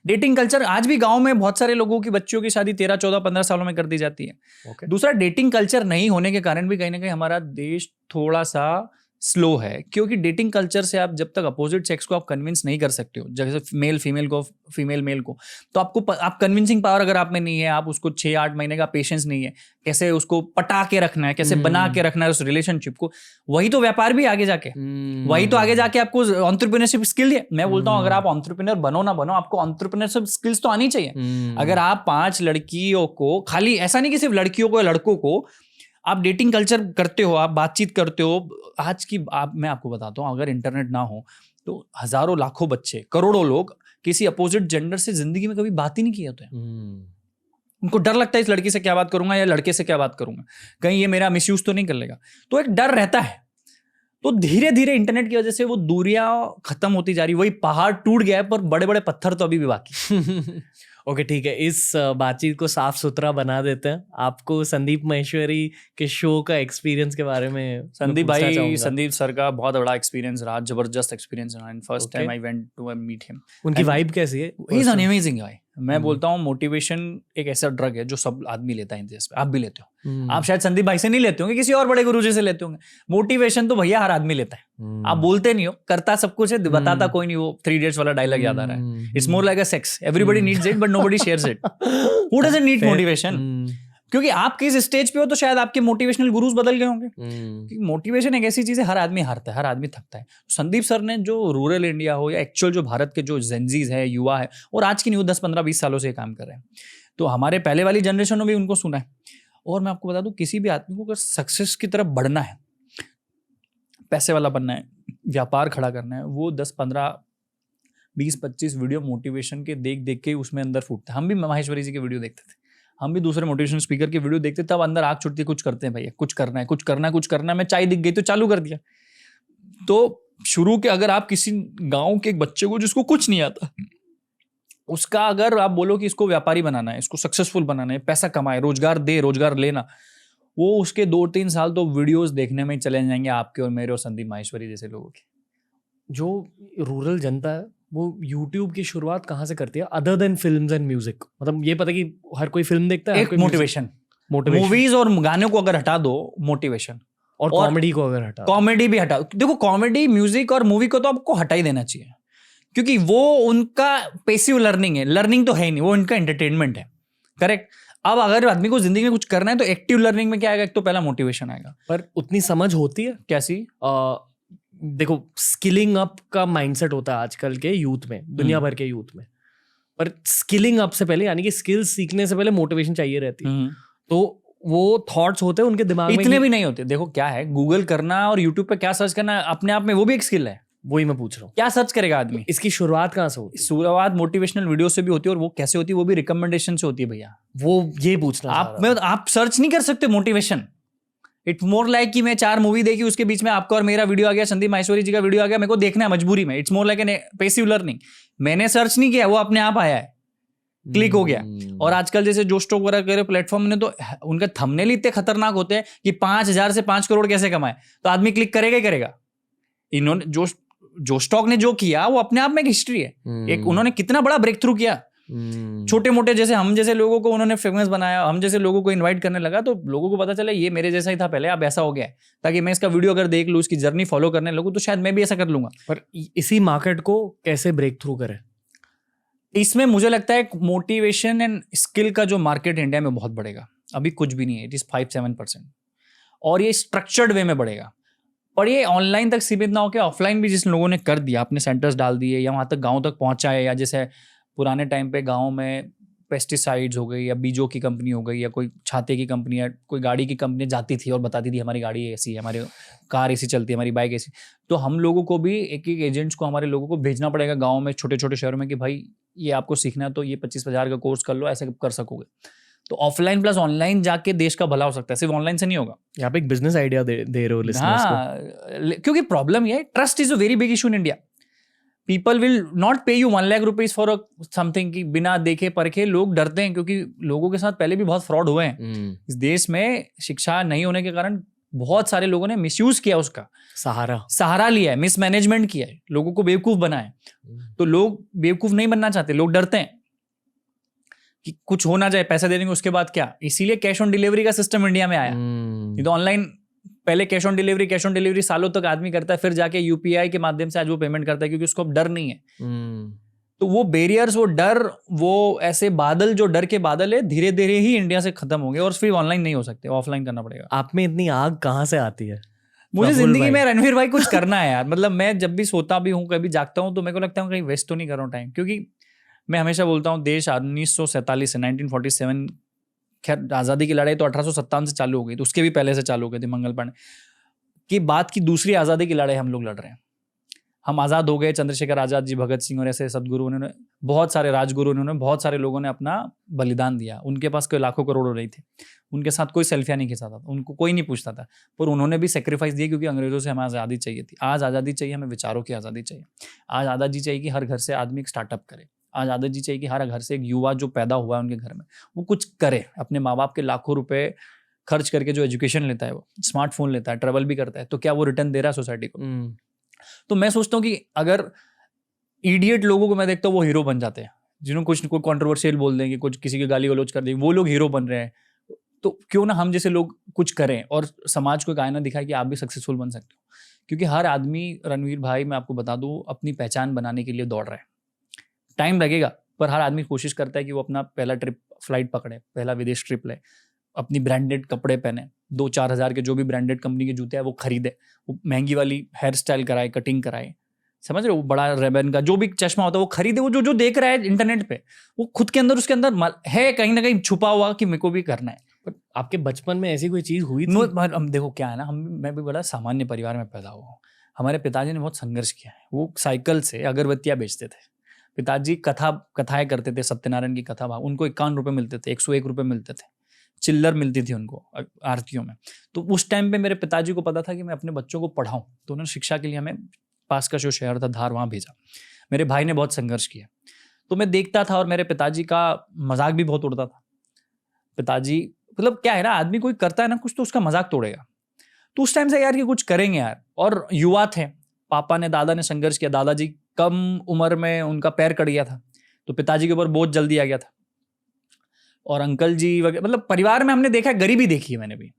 डेटिंग कल्चर आज भी गांव में बहुत सारे लोगों की बच्चियों की शादी 13, 14, 15 सालों में कर दी जाती है। दूसरा, डेटिंग कल्चर नहीं होने के कारण भी कहीं ना कहीं हमारा देश थोड़ा सा स्लो है, क्योंकि डेटिंग कल्चर से आप जब तक अपोजिट सेक्स को आप कन्विंस नहीं कर सकते हो, जैसे मेल फीमेल को, फीमेल मेल को, तो आप कन्विंसिंग पावर अगर आप में नहीं है, आप उसको 6-8 महीने का पेशेंस नहीं है, कैसे उसको पटा के रखना है, कैसे बना के रखना है उस रिलेशनशिप को, वही तो व्यापार भी आगे जाके, वही तो आगे जाके आपको एंटरप्रेन्योरशिप स्किल है। मैं बोलता हूँ अगर आप एंटरप्रेन्योर बनो ना बनो, आपको एंटरप्रेन्योरशिप स्किल्स तो आनी चाहिए। अगर आप 5 लड़कियों को, खाली ऐसा नहीं कि सिर्फ लड़कियों को या लड़कों को, आप डेटिंग कल्चर करते हो, आप बातचीत करते हो, आज की मैं आपको बताता हूँ, अगर इंटरनेट ना हो तो हजारों लाखों बच्चे, करोड़ों लोग किसी अपोजिट जेंडर से जिंदगी में कभी बात ही नहीं किए होते हैं। उनको डर लगता है इस लड़की से क्या बात करूंगा या लड़के से क्या बात करूंगा, कहीं ये मेरा मिसयूज तो नहीं कर लेगा, तो एक डर रहता है। तो धीरे धीरे इंटरनेट की वजह से वो दूरियां खत्म होती जा रही, वही पहाड़ टूट गया है पर बड़े बड़े पत्थर तो अभी भी बाकी। ओके, ठीक है, इस बातचीत को साफ सुथरा बना देते हैं। आपको संदीप माहेश्वरी के शो का एक्सपीरियंस के बारे में? संदीप सर का बहुत बड़ा एक्सपीरियंस रहा, जबरदस्त एक्सपीरियंस रहा, and first time I went to meet him. उनकी वाइब कैसी है? He is an amazing guy, मैं बोलता हूँ मोटिवेशन एक ऐसा ड्रग है जो सब आदमी लेता है इन देश में, आप भी लेते हो। आप शायद संदीप भाई से नहीं लेते होंगे, किसी और बड़े गुरुजी से लेते होंगे। मोटिवेशन तो भैया हर आदमी लेता है, आप बोलते नहीं हो, करता सब कुछ है, बताता कोई नहीं। वो 3 Idiots वाला डायलॉग याद आ रहा है, it's more like a sex, everybody needs it but nobody shares it. Who doesn't need motivation? क्योंकि आप किस स्टेज पे हो तो शायद आपके मोटिवेशनल गुरुज बदल गए होंगे। मोटिवेशन एक ऐसी चीज है, हर आदमी हारता है, हर आदमी थकता है। संदीप सर ने जो रूरल इंडिया हो या एक्चुअल जो भारत के जो जेंजीज है, युवा है, और आज की न्यू 10, 15, 20 सालों से काम कर रहे हैं, तो हमारे पहले वाली जनरेशन ने भी उनको सुना है। और मैं आपको बता दूं, किसी भी आदमी को अगर सक्सेस की तरफ बढ़ना है, पैसे वाला बनना है, व्यापार खड़ा करना है, वो 10, 15, 20, 25 वीडियो मोटिवेशन के देख देख के उसमें अंदर फूटता है। हम भी माहेश्वरी जी के वीडियो देखते थे, हम भी दूसरे मोटिवेशन स्पीकर के वीडियो देखते, तब अंदर आग छुटती, कुछ करते हैं भैया, कुछ करना है, कुछ करना है, कुछ करना है। मैं चाय दिख गई तो चालू कर दिया। तो शुरू के अगर आप किसी गांव के एक बच्चे को जिसको कुछ नहीं आता, उसका अगर आप बोलो कि इसको व्यापारी बनाना है, इसको सक्सेसफुल बनाना है, पैसा कमाए, रोजगार दे, रोजगार लेना, वो उसके 2-3 साल तो वीडियोस देखने में ही चले जाएंगे, आपके और मेरे और संदीप माहेश्वरी जैसे लोगों के। जो रूरल जनता है वो YouTube की शुरुआत कहाँ से करती है, other than films and music? मतलब ये पता कि हर कोई फिल्म देखता है, एक मोटिवेशन, मूवीज और गानों को अगर हटा दो, मोटिवेशन और कॉमेडी को अगर हटा, कॉमेडी भी हटा। देखो, कॉमेडी, म्यूजिक और मूवी को तो आपको हटा ही देना चाहिए, क्योंकि वो उनका पैसिव लर्निंग है, लर्निंग तो है ही नहीं, वो उनका एंटरटेनमेंट है। करेक्ट। अब अगर आदमी को जिंदगी में कुछ करना है तो एक्टिव लर्निंग में क्या आएगा? एक तो पहला मोटिवेशन आएगा। पर उतनी समझ होती है कैसी? देखो, स्किलिंग अप का माइंडसेट होता है आजकल के यूथ में, दुनिया भर के यूथ में, पर स्किलिंग अप से पहले, यानी कि स्किल्स सीखने से पहले मोटिवेशन चाहिए रहती है। तो वो थॉट्स होते हैं उनके दिमाग में, इतने भी नहीं होते। देखो क्या है, गूगल करना और यूट्यूब पे क्या सर्च करना अपने आप में वो भी एक स्किल है। वही मैं पूछ रहा हूँ, क्या सर्च करेगा आदमी? इसकी शुरुआत कहाँ से होती है? शुरुआत मोटिवेशनल वीडियो से भी होती है, और वो कैसे होती है? वो भी रिकमेंडेशन से होती है भैया। वो ये पूछना आप सर्च नहीं कर सकते मोटिवेशन। इट्स मोर लाइक कि मैं 4 मूवी देखी, उसके बीच में आपका और मेरा वीडियो आ गया, संदीप माहेश्वरी जी का वीडियो आ गया, मेरे को देखना है मजबूरी में। It's more like an passive learning. मैंने सर्च नहीं किया, वो अपने आप आया है, क्लिक हो गया। और आजकल जैसे जो स्टॉक वगैरह प्लेटफॉर्म ने तो उनका थंबनेल इतने खतरनाक होते हैं कि 5,000 से 5 करोड़ कैसे कमाए, तो आदमी क्लिक करेगा ही करेगा। इन्होंने जो स्टॉक ने जो किया वो अपने आप में एक हिस्ट्री है। एक उन्होंने कितना बड़ा ब्रेक थ्रू किया। छोटे मोटे जैसे हम जैसे लोगों को उन्होंने फेमस बनाया, हम जैसे लोगों को इनवाइट करने लगा, तो लोगों को पता चला ये मेरे जैसा ही था पहले, अब ऐसा हो गया है, ताकि मैं इसका वीडियो अगर देख लूँ, इसकी जर्नी फॉलो करने लगूँ, तो शायद मैं भी ऐसा कर लूंगा। पर इसी मार्केट को कैसे ब्रेक थ्रू करें? इसमें मुझे लगता है मोटिवेशन एंड स्किल का जो मार्केट इंडिया में बहुत बढ़ेगा। अभी कुछ भी नहीं है, इट इज 5-7%, और ये स्ट्रक्चर्ड वे में बढ़ेगा। और ये ऑनलाइन तक सीमित ना होकर ऑफलाइन भी जिस लोगों ने कर दिया, अपने सेंटर्स डाल दिए, या वहाँ तक गाँव तक पहुँचा है, या जैसे पुराने टाइम पे गाँव में पेस्टिसाइड्स हो गई, या बीजों की कंपनी हो गई, या कोई छाते की कंपनी, या कोई गाड़ी की कंपनी जाती थी और बताती थी हमारी गाड़ी ऐसी है, हमारी कार ऐसी चलती है, हमारी बाइक ऐसी। तो हम लोगों को भी एक एक एजेंट्स को, हमारे लोगों को भेजना पड़ेगा गाँव में, छोटे छोटे शहरों में, कि भाई ये आपको सीखना है तो ये 25,000 का कोर्स कर लो, ऐसे कर सकोगे। तो ऑफलाइन प्लस ऑनलाइन जाके देश का भला हो सकता है, सिर्फ ऑनलाइन से नहीं होगा। यहाँ पे एक बिजनेस आइडिया दे रहे हो लिसनर्स को। क्योंकि प्रॉब्लम ये है, trust is a very big issue in India. People will not pay you 1 lakh rupees for something की बिना देखे परखे। लोग डरते हैं, क्योंकि लोगों के साथ पहले भी बहुत फ्रॉड हुए हैं। इस देश में शिक्षा नहीं होने के कारण बहुत सारे लोगों ने मिसयूज किया, उसका सहारा लिया है, मिसमैनेजमेंट किया है, लोगों को बेवकूफ बनाया। तो लोग बेवकूफ नहीं बनना चाहते, लोग डरते हैं कि कुछ हो ना जाए, पैसा दे देंगे उसके बाद क्या। इसीलिए कैश ऑन डिलीवरी का सिस्टम इंडिया में आया। ये तो ऑनलाइन, पहले कैश ऑन डिलीवरी सालों तक आदमी करता है, फिर जाके यूपीआई के माध्यम से आज वो पेमेंट करता है, क्योंकि उसको अब डर नहीं है। तो वो बैरियर्स, वो डर, वो ऐसे बादल, जो डर के बादल है, धीरे धीरे ही इंडिया से खत्म होंगे, और फिर ऑनलाइन नहीं हो सकते, ऑफलाइन करना पड़ेगा। आप में इतनी आग कहाँ से आती है? मुझे जिंदगी में रणवीर भाई कुछ करना है यार। मतलब मैं जब भी सोता भी हूँ, कभी जागता हूँ, तो मेरे को लगता है कहीं वेस्ट तो नहीं कर रहा हूँ टाइम। क्योंकि मैं हमेशा बोलता हूँ, देश 1947 से 1947, खैर आज़ादी की लड़ाई तो 1857 से चालू हो गई, तो उसके भी पहले से चालू हो गई थी। मंगल पांडे की बात की दूसरी आज़ादी की लड़ाई हम लोग लड़ रहे हैं। हम आज़ाद हो गए, चंद्रशेखर आज़ाद जी, भगत सिंह और ऐसे सदगुरु, उन्होंने बहुत सारे राजगुरु, उन्होंने बहुत सारे लोगों ने अपना बलिदान दिया। उनके पास कोई लाखों करोड़ों नहीं थे, उनके साथ कोई सेल्फियाँ नहीं खिंचाता था, उनको कोई नहीं पूछता था, पर उन्होंने भी सेक्रीफाइस दिए, क्योंकि अंग्रेजों से हमें आज़ादी चाहिए थी। आज आज़ादी चाहिए हमें, विचारों की आज़ादी चाहिए। आज आज़ादी चाहिए कि हर घर से आदमी एक स्टार्टअप करे। आज आज़ादी चाहिए कि हर घर से एक युवा जो पैदा हुआ है उनके घर में, वो कुछ करे, अपने माँ बाप के लाखों रुपए खर्च करके जो एजुकेशन लेता है, वो स्मार्टफोन लेता है, ट्रैवल भी करता है, तो क्या वो रिटर्न दे रहा है सोसाइटी को? तो मैं सोचता हूँ कि अगर इडियट लोगों को मैं देखता हूँ, वो हीरो बन जाते हैं। जिन्होंने कुछ कोई कंट्रोवर्शियल बोल देंगे, कुछ किसी की गाली गलौज कर देंगे, वो लोग हीरो बन रहे हैं। तो क्यों ना हम जैसे लोग कुछ करें और समाज को एक आईना दिखाए कि आप भी सक्सेसफुल बन सकते हो। क्योंकि हर आदमी, रणवीर भाई मैं आपको बता दूं, अपनी पहचान बनाने के लिए दौड़ रहा है। टाइम लगेगा, पर हर आदमी कोशिश करता है कि वो अपना पहला ट्रिप फ्लाइट पकड़े, पहला विदेश ट्रिप ले, अपनी ब्रांडेड कपड़े पहने, 2-4 हज़ार के जो भी ब्रांडेड कंपनी के जूते हैं वो खरीदे, वो महंगी वाली हेयर स्टाइल कराए, कटिंग कराए, समझ रहे हो, वो बड़ा रेबन का जो भी चश्मा होता है वो खरीदे। वो जो देख रहा है इंटरनेट पे, वो खुद के अंदर, उसके अंदर है कहीं ना कहीं छुपा हुआ कि मेरे को भी करना है। पर आपके बचपन में ऐसी कोई चीज हुई थी? हम देखो क्या है ना, मैं भी बड़ा सामान्य परिवार में पैदा हुआ हूँ। हमारे पिताजी ने बहुत संघर्ष किया है। वो साइकिल से अगरबत्तियाँ बेचते थे। पिताजी कथाएं करते थे, सत्यनारायण की कथा, उनको 51 रुपये मिलते थे, 101 रुपये मिलते थे, चिल्लर मिलती थी उनको आरतियों में। तो उस टाइम पे मेरे पिताजी को पता था कि मैं अपने बच्चों को पढ़ाऊँ, तो उन्होंने शिक्षा के लिए हमें पास का जो शहर था धार, वहाँ भेजा। मेरे भाई ने बहुत संघर्ष किया, तो मैं देखता था और मेरे पिताजी का मजाक भी बहुत उड़ता था। पिताजी मतलब क्या है ना, आदमी कोई करता है ना कुछ तो उसका मजाक तोड़ेगा। तो उस टाइम से यार कि कुछ करेंगे यार, और युवा थे, पापा ने, दादा ने संघर्ष किया। दादाजी कम उम्र में उनका पैर कट गया था, तो पिताजी के ऊपर बोझ जल्दी आ गया था। और अंकल जी वगैरह, मतलब परिवार में हमने देखा, गरीबी देखी है मैंने भी।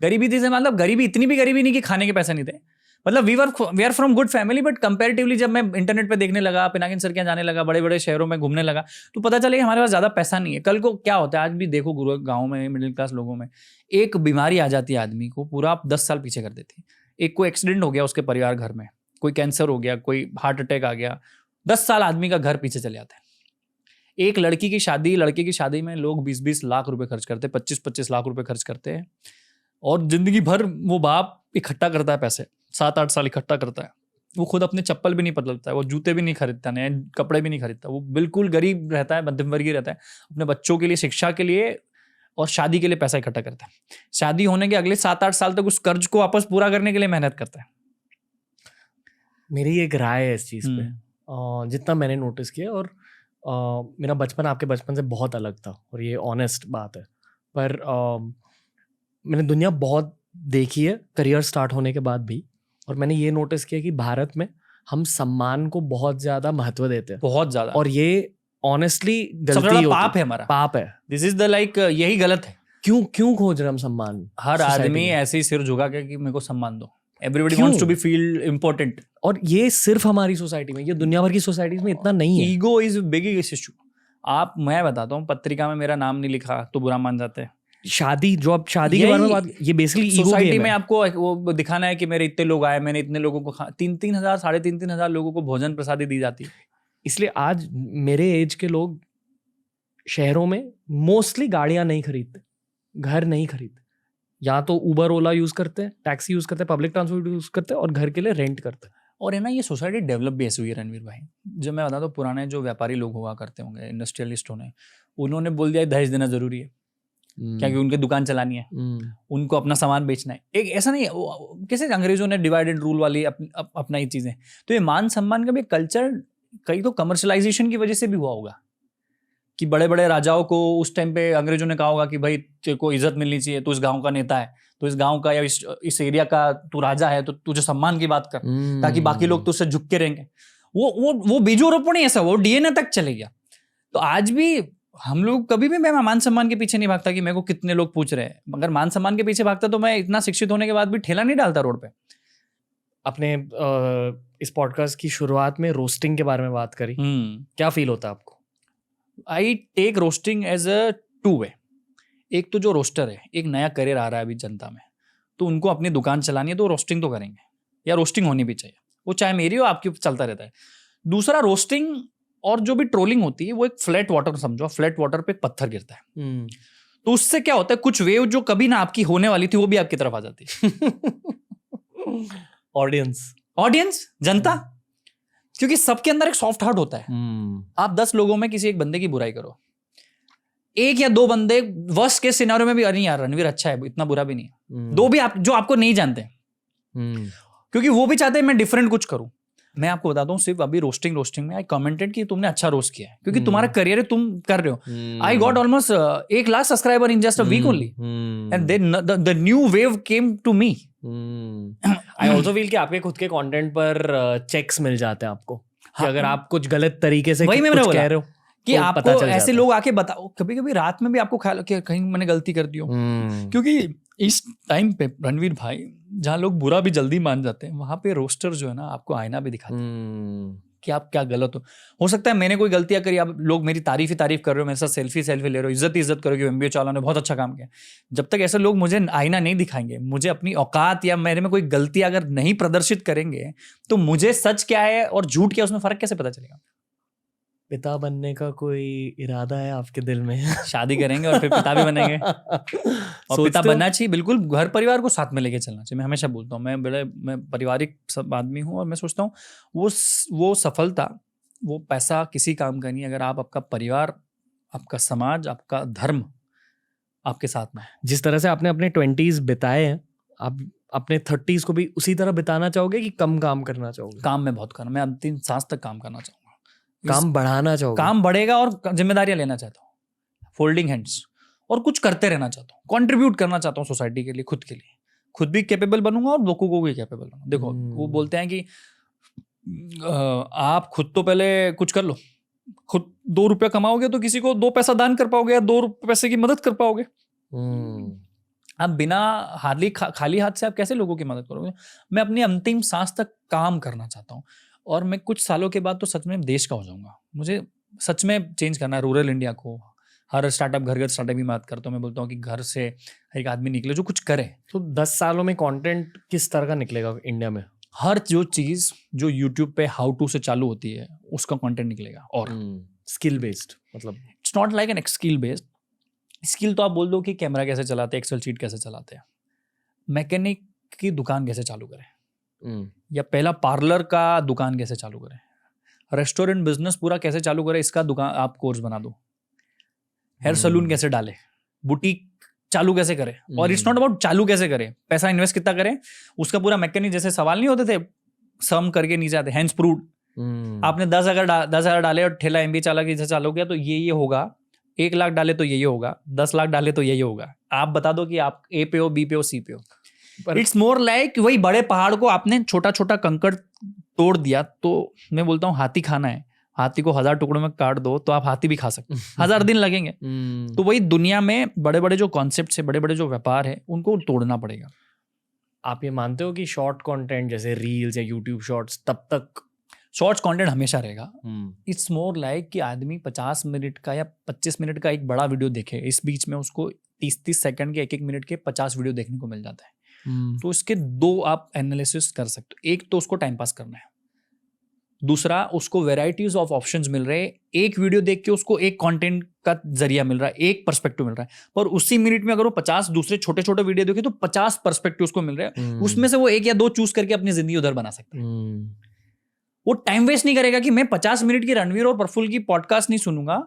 गरीबी थी, मतलब गरीबी, इतनी भी गरीबी नहीं कि खाने के पैसे नहीं थे। मतलब we are from good family, but comparatively जब मैं इंटरनेट पे देखने लगा, पिनाकिन सर के यहाँ जाने लगा, बड़े बड़े शहरों में घूमने लगा, तो पता चला कि हमारे पास ज़्यादा पैसा नहीं है। कल को क्या होता है, आज भी देखो गुरु गाँव में, मिडिल क्लास लोगों में एक बीमारी आ जाती है आदमी को, पूरा आप 10 साल पीछे कर देती है। एक कोई एक्सीडेंट हो गया उसके परिवार घर में, कोई कैंसर हो गया, कोई हार्ट अटैक आ गया, 10 साल आदमी का घर पीछे चले जाता है। एक लड़के की शादी में लोग 20-20 लाख रुपए खर्च करते हैं, 25-25 लाख रुपए खर्च करते हैं, और जिंदगी भर वो बाप इकट्ठा करता है पैसे, 7-8 साल इकट्ठा करता है। वो खुद अपने चप्पल भी नहीं बदलता है, वो जूते भी नहीं खरीदता, नए कपड़े भी नहीं खरीदता, वो बिल्कुल गरीब रहता है, मध्यम वर्गीय रहता है। अपने बच्चों के लिए, शिक्षा के लिए और शादी के लिए पैसा इकट्ठा करता है। शादी होने के अगले 7-8 साल तक उस कर्ज को वापस पूरा करने के लिए मेहनत करता है। मेरी एक राय है इस चीज़ पे, जितना मैंने नोटिस किया, और मेरा बचपन आपके बचपन से बहुत अलग था, और ये ऑनेस्ट बात है। पर मैंने दुनिया बहुत देखी है करियर स्टार्ट होने के बाद भी, और मैंने ये नोटिस किया कि भारत में हम सम्मान को बहुत ज़्यादा महत्व देते हैं, बहुत ज़्यादा, और ये ऑनेस्टली गलती, पाप है हमारा, पाप है। दिस इज द लाइक, यही गलत है। क्यों खोज रहे हम सम्मान? हर आदमी ऐसे ही सिर झुका के कि मेरे को सम्मान दो। Everybody wants to be feel important. और ये सिर्फ हमारी सोसाइटी में, ये दुनिया भर की सोसाइटीज में इतना नहीं है। Ego is biggest issue. मैं बताता हूँ, पत्रिका में मेरा नाम नहीं लिखा तो बुरा मान जाते हैं। शादी के बारे में बात, ये बेसिकली सोसाइटी में आपको वो दिखाना है कि मेरे इतने लोग आए, मैंने इतने लोगों को 3-3 हज़ार, 3.5 हज़ार लोगों को भोजन प्रसादी दी जाती है। इसलिए आज मेरे एज के लोग शहरों में मोस्टली गाड़ियां नहीं खरीदते, घर नहीं खरीदते, या तो उबर ओला यूज करते हैं, टैक्सी यूज करते हैं, पब्लिक ट्रांसपोर्ट यूज करते हैं, और घर के लिए रेंट करते हैं। और है ना, ये सोसाइटी डेवलप भी ऐसी हुई है रणवीर भाई। जब मैं बताता हूँ, पुराने जो व्यापारी लोग हुआ करते होंगे, इंडस्ट्रियलिस्ट होने, उन्होंने बोल दिया दहेज देना जरूरी है, क्योंकि उनकी दुकान चलानी है, उनको अपना सामान बेचना है। एक ऐसा नहीं है, कैसे अंग्रेजों ने डिवाइड एंड रूल वाली अपनाई चीजें। तो ये मान सम्मान का भी कल्चर कई तो कमर्शलाइजेशन की वजह से भी हुआ होगा, कि बड़े बड़े राजाओं को उस टाइम पे अंग्रेजों ने कहा होगा कि भाई तेरे को इज्जत मिलनी चाहिए, तू इस गांव का नेता है, तो इस गांव का या इस एरिया का तू राजा है, तो तुझे सम्मान की बात कर, ताकि बाकी लोग तुझसे झुक के रहेंगे। वो बीजोरोपण ही ऐसा, वो डीएनए तक चले गया। तो आज भी हम लोग कभी भी, मैं मान सम्मान के पीछे नहीं भागता कि मेरे को कितने लोग पूछ रहे हैं। अगर मान सम्मान के पीछे भागता तो मैं इतना शिक्षित होने के बाद भी ठेला नहीं डालता रोड पे। अपने इस पॉडकास्ट की शुरुआत में रोस्टिंग के बारे में बात करी, क्या फील होता है आपको? I take roasting as a 2 way. एक तो जो रोस्टर है, एक नया करियर आ रहा है अभी जनता में, तो उनको अपनी दुकान चलानी है तो रोस्टिंग तो करेंगे, या रोस्टिंग होनी भी चाहिए, वो चाहे मेरी हो आपकी, चलता रहता है। दूसरा, रोस्टिंग और जो भी ट्रोलिंग होती है वो एक फ्लैट वाटर समझो, फ्लैट वाटर पे एक पत्थर गिरता है, तो उससे क्या होता है, कुछ वेव जो कभी ना आपकी होने वाली थी वो भी आपकी तरफ आ जाती है। ऑडियंस, जनता, क्योंकि सबके अंदर एक सॉफ्ट हार्ट होता है। आप 10 लोगों में किसी एक बंदे की बुराई करो, 1 या 2 बंदे वर्स्ट केस सिनेरियो में भी, अरे यार रणवीर अच्छा है, इतना बुरा भी नहीं है, 2 भी आप जो आपको नहीं जानते, क्योंकि वो भी चाहते हैं मैं डिफरेंट कुछ करूं। मैं आपको बताता हूँ, सिर्फ अभी रोस्टिंग में आई कमेंटेड कि तुमने अच्छा रोस्ट किया है, क्योंकि तुम्हारा करियर है, तुम कर रहे हो। I got almost 1 lakh subscriber in just a week only, and then the new wave came to me. I also feel कि आपके खुद के कंटेंट पर चेक्स मिल जाते हैं आपको, कि अगर आप कुछ गलत तरीके से कुछ कह रहे हो, कि तो पता आपको चल ऐसे जाता है। लोग आके बताओ, कभी कभी रात में भी आपको ख्याल कि कहीं मैंने गलती कर दी हो, क्योंकि इस टाइम पे रणवीर भाई जहाँ लोग बुरा भी जल्दी मान जाते हैं, वहां पे रोस्टर जो है ना आपको आईना भी दिखाते हैं कि आप क्या गलत हो सकता है मैंने कोई गलतियां करी, आप लोग मेरी तारीफ ही तारीफ कर रहे हो, मेरे साथ सेल्फी ले रहे हो, इज्जत ही इज्जत करो कि एमबीए चावला ने बहुत अच्छा काम किया। जब तक ऐसे लोग मुझे आईना नहीं दिखाएंगे, मुझे अपनी औकात या मेरे में कोई गलती अगर नहीं प्रदर्शित करेंगे, तो मुझे सच क्या है और झूठ क्या है उसमें फर्क कैसे पता चलेगा? पिता बनने का कोई इरादा है आपके दिल में? शादी करेंगे और फिर पिता भी बनेंगे, और पिता बनना चाहिए बिल्कुल, घर परिवार को साथ में लेके चलना चाहिए। मैं हमेशा बोलता हूँ, मैं पारिवारिक सब आदमी हूँ, और मैं सोचता हूँ वो सफलता, वो पैसा किसी काम का नहीं, अगर आप आपका परिवार, आपका समाज, आपका धर्म आपके साथ में है। जिस तरह से आपने अपने 20s बिताए हैं, आप अपने 30s को भी उसी तरह बिताना चाहोगे कि कम काम करना चाहोगे? काम में बहुत करना, मैं अंतिम सांस तक काम करना चाहूंगा। काम बढ़ाना चाहोगे? काम बढ़ेगा और जिम्मेदारियां लेना चाहता हूँ, फोल्डिंग हैंड्स, और कुछ करते रहना चाहता हूँ, कंट्रीब्यूट करना चाहता हूँ सोसाइटी के लिए, खुद के लिए, खुद भी कैपेबल बनूंगा और लोगों को भी कैपेबल बनूंगा। देखो वो बोलते हैं कि आप खुद तो पहले कुछ कर लो, खुद 2 रुपया कमाओगे तो किसी को 2 पैसा दान कर पाओगे, या 2 पैसे की मदद कर पाओगे। आप बिना खाली हाथ से आप कैसे लोगों की मदद करोगे? मैं अपनी अंतिम सांस तक काम करना चाहता हूँ, और मैं कुछ सालों के बाद तो सच में देश का हो जाऊंगा। मुझे सच में चेंज करना है रूरल इंडिया को। हर स्टार्टअप, घर स्टार्टअप की बात करता हूँ, मैं बोलता हूँ कि घर से एक आदमी निकले जो कुछ करे। तो 10 सालों में कंटेंट किस तरह का निकलेगा इंडिया में? हर जो चीज़ जो यूट्यूब पे हाउ टू से चालू होती है उसका कंटेंट निकलेगा, और स्किल बेस्ड, मतलब it's not like an skill based. Skill तो आप बोल दो कि कैमरा कैसे चलाते हैं, एक्सेल शीट कैसे चलाते हैं, मैकेनिक की दुकान कैसे चालू करें, या पहला पार्लर का दुकान कैसे चालू करें, रेस्टोरेंट बिजनेस पूरा कैसे चालू करें, इसका दुकान आप कोर्स बना दो, हेयर सलून कैसे डाले, बुटीक चालू कैसे करें। और इट्स नॉट अबाउट चालू कैसे करें, पैसा इन्वेस्ट कितना करें, उसका पूरा मैकेनिक। जैसे सवाल नहीं होते थे सम करके नीचे आते, हैंड्स प्रूव्ड, आपने 10,000 डाले और ठेला एमबीए चाला की चालू किया तो ये होगा, 1 लाख डाले तो ये होगा, 10 लाख डाले तो ये होगा। आप बता दो कि आप ए पे हो, बी पे हो, सी पे हो। इट्स मोर लाइक वही बड़े पहाड़ को आपने छोटा छोटा कंकड़ तोड़ दिया, तो मैं बोलता हूँ हाथी खाना है, हाथी को 1000 टुकड़ों में काट दो तो आप हाथी भी खा सकते हो, 1000 दिन लगेंगे। तो वही दुनिया में बड़े बड़े जो कॉन्सेप्ट है, बड़े बड़े जो व्यापार है, उनको तोड़ना पड़ेगा। आप ये मानते हो कि शॉर्ट कंटेंट जैसे रील्स या यूट्यूब शॉर्ट्स, तब तक शॉर्ट्स कंटेंट हमेशा रहेगा। इट्स मोर लाइक कि आदमी 50 मिनट का या 25 मिनट का एक बड़ा वीडियो देखे, इस बीच में उसको 30-30 सेकंड के 1-1 मिनट के 50 वीडियो देखने को मिल जाता है। तो इसके 2 आप एनालिसिस कर सकते हो। एक तो उसको टाइम पास करना है, दूसरा उसको वेराइटीज ऑफ ऑप्शंस मिल रहे हैं। एक वीडियो देख के उसको एक कंटेंट का जरिया मिल रहा है, एक पर्सपेक्टिव मिल रहा है, और उसी मिनट में अगर वो 50 दूसरे छोटे छोटे वीडियो देखे तो 50 पर्सपेक्टिव उसको मिल रहे हैं। उसमें से वो 1 या 2 चूज करके अपनी जिंदगी उधर बना सकता है। वो टाइम वेस्ट नहीं करेगा कि मैं 50 मिनट की रणवीर और प्रफुल्ल की पॉडकास्ट नहीं सुनूंगा,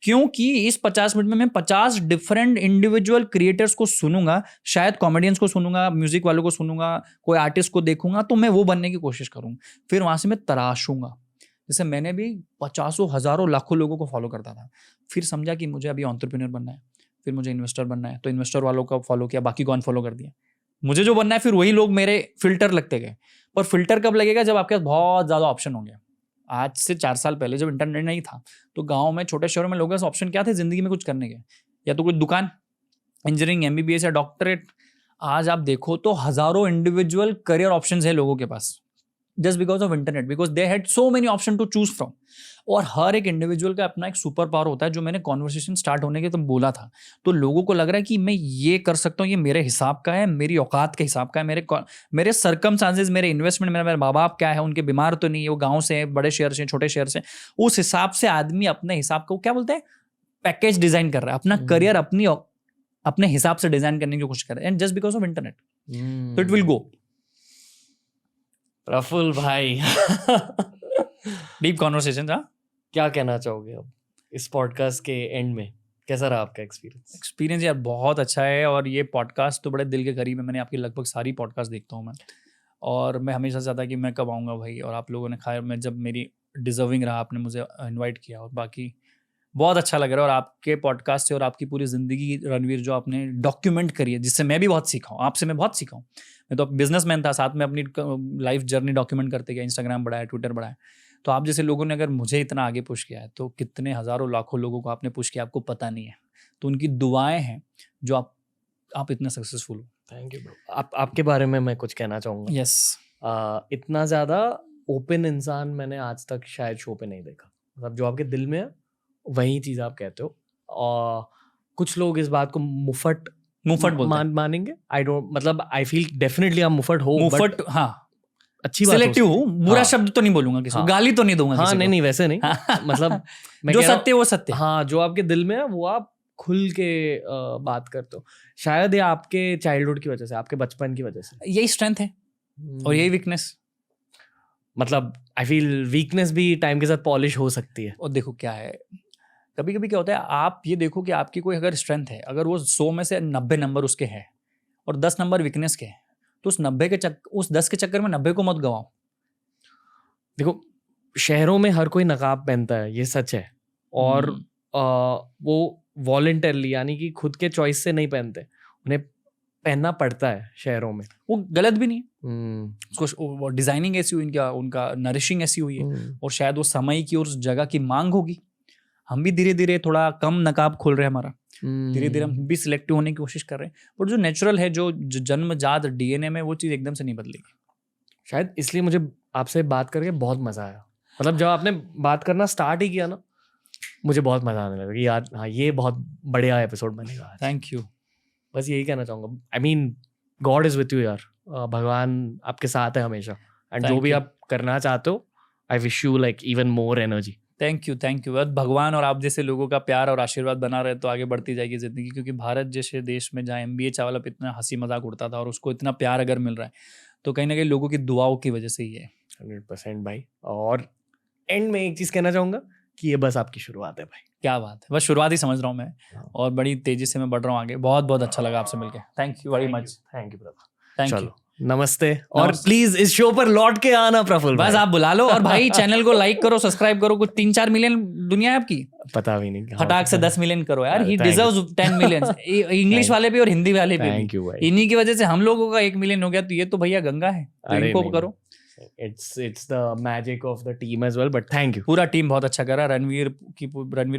क्योंकि इस 50 मिनट में मैं 50 डिफरेंट इंडिविजुअल क्रिएटर्स को सुनूंगा, शायद कॉमेडियंस को सुनूंगा, म्यूजिक वालों को सुनूंगा, कोई आर्टिस्ट को देखूंगा, तो मैं वो बनने की कोशिश करूंगा। फिर वहां से मैं तराशूंगा। जैसे मैंने भी 50 हजारों लाखों लोगों को फॉलो करता था, फिर समझा कि मुझे अभी एंटरप्रेन्योर बनना है, फिर मुझे इन्वेस्टर बनना है, तो इन्वेस्टर वालों को फॉलो किया, बाकी को अनफॉलो कर दिया। मुझे जो बनना है फिर वही लोग मेरे फिल्टर लगते गए। पर फिल्टर कब लगेगा? जब आपके पास बहुत ज़्यादा ऑप्शन होंगे। आज से 4 साल पहले जब इंटरनेट नहीं था तो गांव में, छोटे शहरों में लोगों के ऑप्शन क्या थे जिंदगी में कुछ करने के? या तो कोई दुकान, इंजीनियरिंग, एमबीबीएस या डॉक्टरेट। आज आप देखो तो हजारों इंडिविजुअल करियर ऑप्शंस है लोगों के पास, just because of internet, because they had so many option to choose from. और हर एक इंडिविजुअल का अपना एक सुपर पावर होता है, जो मैंने कॉन्वर्सेशन स्टार्ट होने के तो बोला था। तो लोगों को लग रहा है कि मैं ये कर सकता हूँ, ये मेरे हिसाब का है, मेरी औकात के हिसाब का है, मेरे सर्कमस्टांसेस, मेरे इन्वेस्टमेंट, मेरे माँ बाप क्या है, उनके बीमार तो नहीं है, वो गाँव से, बड़े शहर से, छोटे शहर से, उस हिसाब से आदमी अपने हिसाब को क्या बोलते हैं, पैकेज डिजाइन कर रहा है, अपना करियर अपने हिसाब से डिजाइन करने की कोशिश कर रहा है। And just because of internet, तो इट विल गो। प्रफुल्ल भाई डीप कॉन्वर्सेशन। हाँ, क्या कहना चाहोगे अब इस पॉडकास्ट के एंड में? कैसा रहा आपका एक्सपीरियंस यार बहुत अच्छा है, और ये पॉडकास्ट तो बड़े दिल के करीब है। मैंने आपकी लगभग सारी पॉडकास्ट देखता हूँ मैं, और मैं हमेशा चाहता कि मैं कब आऊँगा भाई, और आप लोगों ने खाया, मैं जब मेरी डिजर्विंग रहा, आपने मुझे इन्वाइट किया, और बाकी बहुत अच्छा लग रहा है। और आपके पॉडकास्ट से और आपकी पूरी ज़िंदगी रणवीर जो आपने डॉक्यूमेंट करी है, जिससे मैं भी बहुत सीखा हूँ, आपसे मैं बहुत सीखा हूँ। मैं तो बिजनेसमैन था, साथ में अपनी लाइफ जर्नी डॉक्यूमेंट करते गया, इंस्टाग्राम बढ़ाया, ट्विटर बढ़ाया, तो आप जैसे लोगों ने अगर मुझे इतना आगे पुश किया है तो कितने हज़ारों लाखों लोगों को आपने पुश किया आपको पता नहीं है। तो उनकी दुआएं हैं जो आप इतना सक्सेसफुल हो। Thank you bro. आपके बारे में मैं कुछ कहना चाहूँगा। यस। इतना ज़्यादा ओपन इंसान मैंने आज तक शायद शो पे नहीं देखा। मतलब जो आपके दिल में है वही चीज़ आप कहते हो। और कुछ लोग इस बात को मुफट बोलते हैं। मानेंगे। आई डोंट, मतलब आई फील डेफिनेटली आप मुफट हो, मुफट, हाँ, अच्छी बात। सिलेक्टिव हूँ, बुरा हाँ, शब्द तो नहीं बोलूंगा किसी को, हाँ, गाली तो नहीं दूंगा हाँ, किसी को। नहीं वैसे नहीं मतलब मैं जो कह रहा हूँ, सत्य वो सत्य। हाँ, जो आपके दिल में है वो आप खुल के बात करते हो। शायद ये आपके चाइल्डहुड की वजह से, आपके बचपन की वजह से। यही स्ट्रेंथ है और यही वीकनेस। मतलब आई फील वीकनेस भी टाइम के साथ पॉलिश हो सकती है। और देखो क्या है, कभी कभी क्या होता है, आप ये देखो कि आपकी कोई अगर स्ट्रेंथ है, अगर वो 100 में से 90 नंबर उसके हैं और 10 नंबर वीकनेस के हैं, तो उस 10 के चक्कर में 90 को मत गवाओ। देखो, शहरों में हर कोई नकाब पहनता है, ये सच है। और वो वॉलंटरली, यानी कि खुद के चॉइस से नहीं पहनते, उन्हें पहनना पड़ता है शहरों में। वो गलत भी नहीं है। उसको डिजाइनिंग ऐसी हुई, उनका नरिशिंग ऐसी हुई है, और शायद वो समय की और उस जगह की मांग होगी। हम भी धीरे धीरे थोड़ा कम नकाब खोल रहे हैं हमारा, धीरे धीरे हम भी सिलेक्टिव होने की कोशिश कर रहे हैं। पर जो नेचुरल है, जो जन्मजात डीएनए में, वो चीज़ एकदम से नहीं बदलेगी। शायद इसलिए मुझे आपसे बात करके बहुत मजा आया। मतलब जब आपने बात करना स्टार्ट ही किया ना, मुझे बहुत मजा आने लगा कि यार हाँ, ये बहुत बढ़िया एपिसोड बनेगा। Thank you. बस यही कहना चाहूँगा। I mean, God is with you यार। भगवान आपके साथ है हमेशा। एंड जो भी आप करना चाहते हो, I wish you like even more energy. Thank you. भगवान और आप जैसे लोगों का प्यार और आशीर्वाद बना रहे तो आगे बढ़ती जाएगी जिंदगी। क्योंकि भारत जैसे देश में जहाँ MBA चावला पे इतना हंसी मजाक उड़ता था और उसको इतना प्यार अगर मिल रहा है, तो कहीं ना कहीं लोगों की दुआओं की वजह से ही है। 100% भाई। और एंड में एक चीज कहना चाहूंगा कि ये बस आपकी शुरुआत है भाई। क्या बात है, बस शुरुआत ही समझ रहा हूँ मैं, और बड़ी तेजी से मैं बढ़ रहा हूँ आगे। बहुत बहुत अच्छा लगा आपसे मिलकर। Thank you very much. Thank you brother. Thank you. नमस्ते। और प्लीज इस शो पर लौट के आना प्रफुल्ल। बस आप बुला लो। और भाई चैनल को लाइक करो, सब्सक्राइब करो। कुछ 3-4 मिलियन दुनिया है आपकी, पता भी नहीं। फटाक से 10 मिलियन करो यार। ही डिजर्व्स 10 मिलियन। इंग्लिश वाले भी और हिंदी वाले भी। थैंक यू भाई। इन्हीं की वजह से हम लोगों का 1 मिलियन हो गया, तो ये तो भैया गंगा है, तो इनको करो। It's the magic of the team as well, but thank you. पूरा टीम बहुत अच्छा करा। रणवीर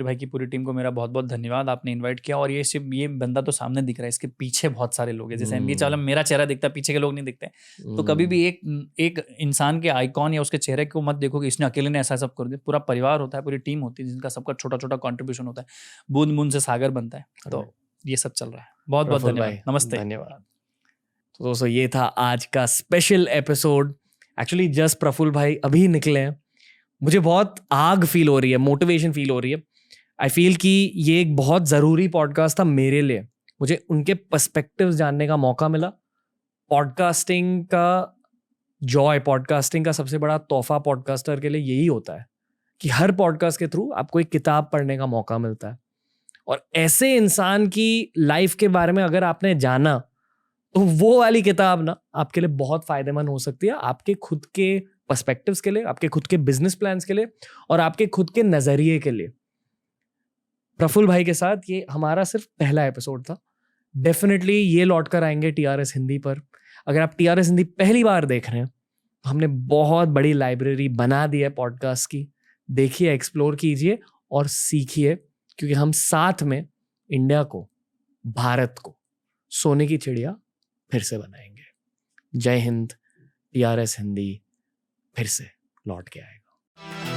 भाई की पूरी टीम को मेरा बहुत बहुत धन्यवाद, आपने इनवाइट किया। और ये सिर्फ ये बंदा तो सामने दिख रहा है, इसके पीछे बहुत सारे लोग हैं। जैसे MBA चावला मेरा चेहरा दिखता है, पीछे के लोग नहीं दिखते। तो कभी भी एक इंसान के आइकॉन या उसके चेहरे को मत देखो कि इसने अकेले ने ऐसा सब कर दिया। पूरा परिवार होता है, पूरी टीम होती है, जिनका सबका छोटा छोटा कॉन्ट्रीब्यूशन होता है। बूंद बूंद से सागर बनता है। तो ये सब चल रहा है। बहुत बहुत धन्यवाद। नमस्ते। धन्यवाद। तो दोस्तों, ये था आज का special episode. Actually just Prafull भाई अभी निकले हैं। मुझे बहुत आग फील हो रही है, मोटिवेशन फील हो रही है। आई फील कि ये एक बहुत ज़रूरी पॉडकास्ट था मेरे लिए। मुझे उनके पर्सपेक्टिव्स जानने का मौका मिला। पॉडकास्टिंग का जॉय, पॉडकास्टिंग का सबसे बड़ा तोहफा पॉडकास्टर के लिए यही होता है कि हर पॉडकास्ट के थ्रू आपको एक किताब पढ़ने का मौका मिलता है। और ऐसे इंसान की लाइफ के बारे में अगर आपने जाना, तो वो वाली किताब ना आपके लिए बहुत फायदेमंद हो सकती है, आपके खुद के पर्सपेक्टिव्स के लिए, आपके खुद के बिजनेस प्लान्स के लिए और आपके खुद के नजरिए के लिए। प्रफुल्ल भाई के साथ ये हमारा सिर्फ पहला एपिसोड था। डेफिनेटली ये लौट कर आएंगे TRS हिंदी पर। अगर आप TRS हिंदी पहली बार देख रहे हैं, तो हमने बहुत बड़ी लाइब्रेरी बना दी है पॉडकास्ट की। देखिए, एक्सप्लोर कीजिए और सीखिए, क्योंकि हम साथ में इंडिया को, भारत को सोने की चिड़िया फिर से बनाएंगे। जय हिंद। TRS हिंदी फिर से लौट के आएगा।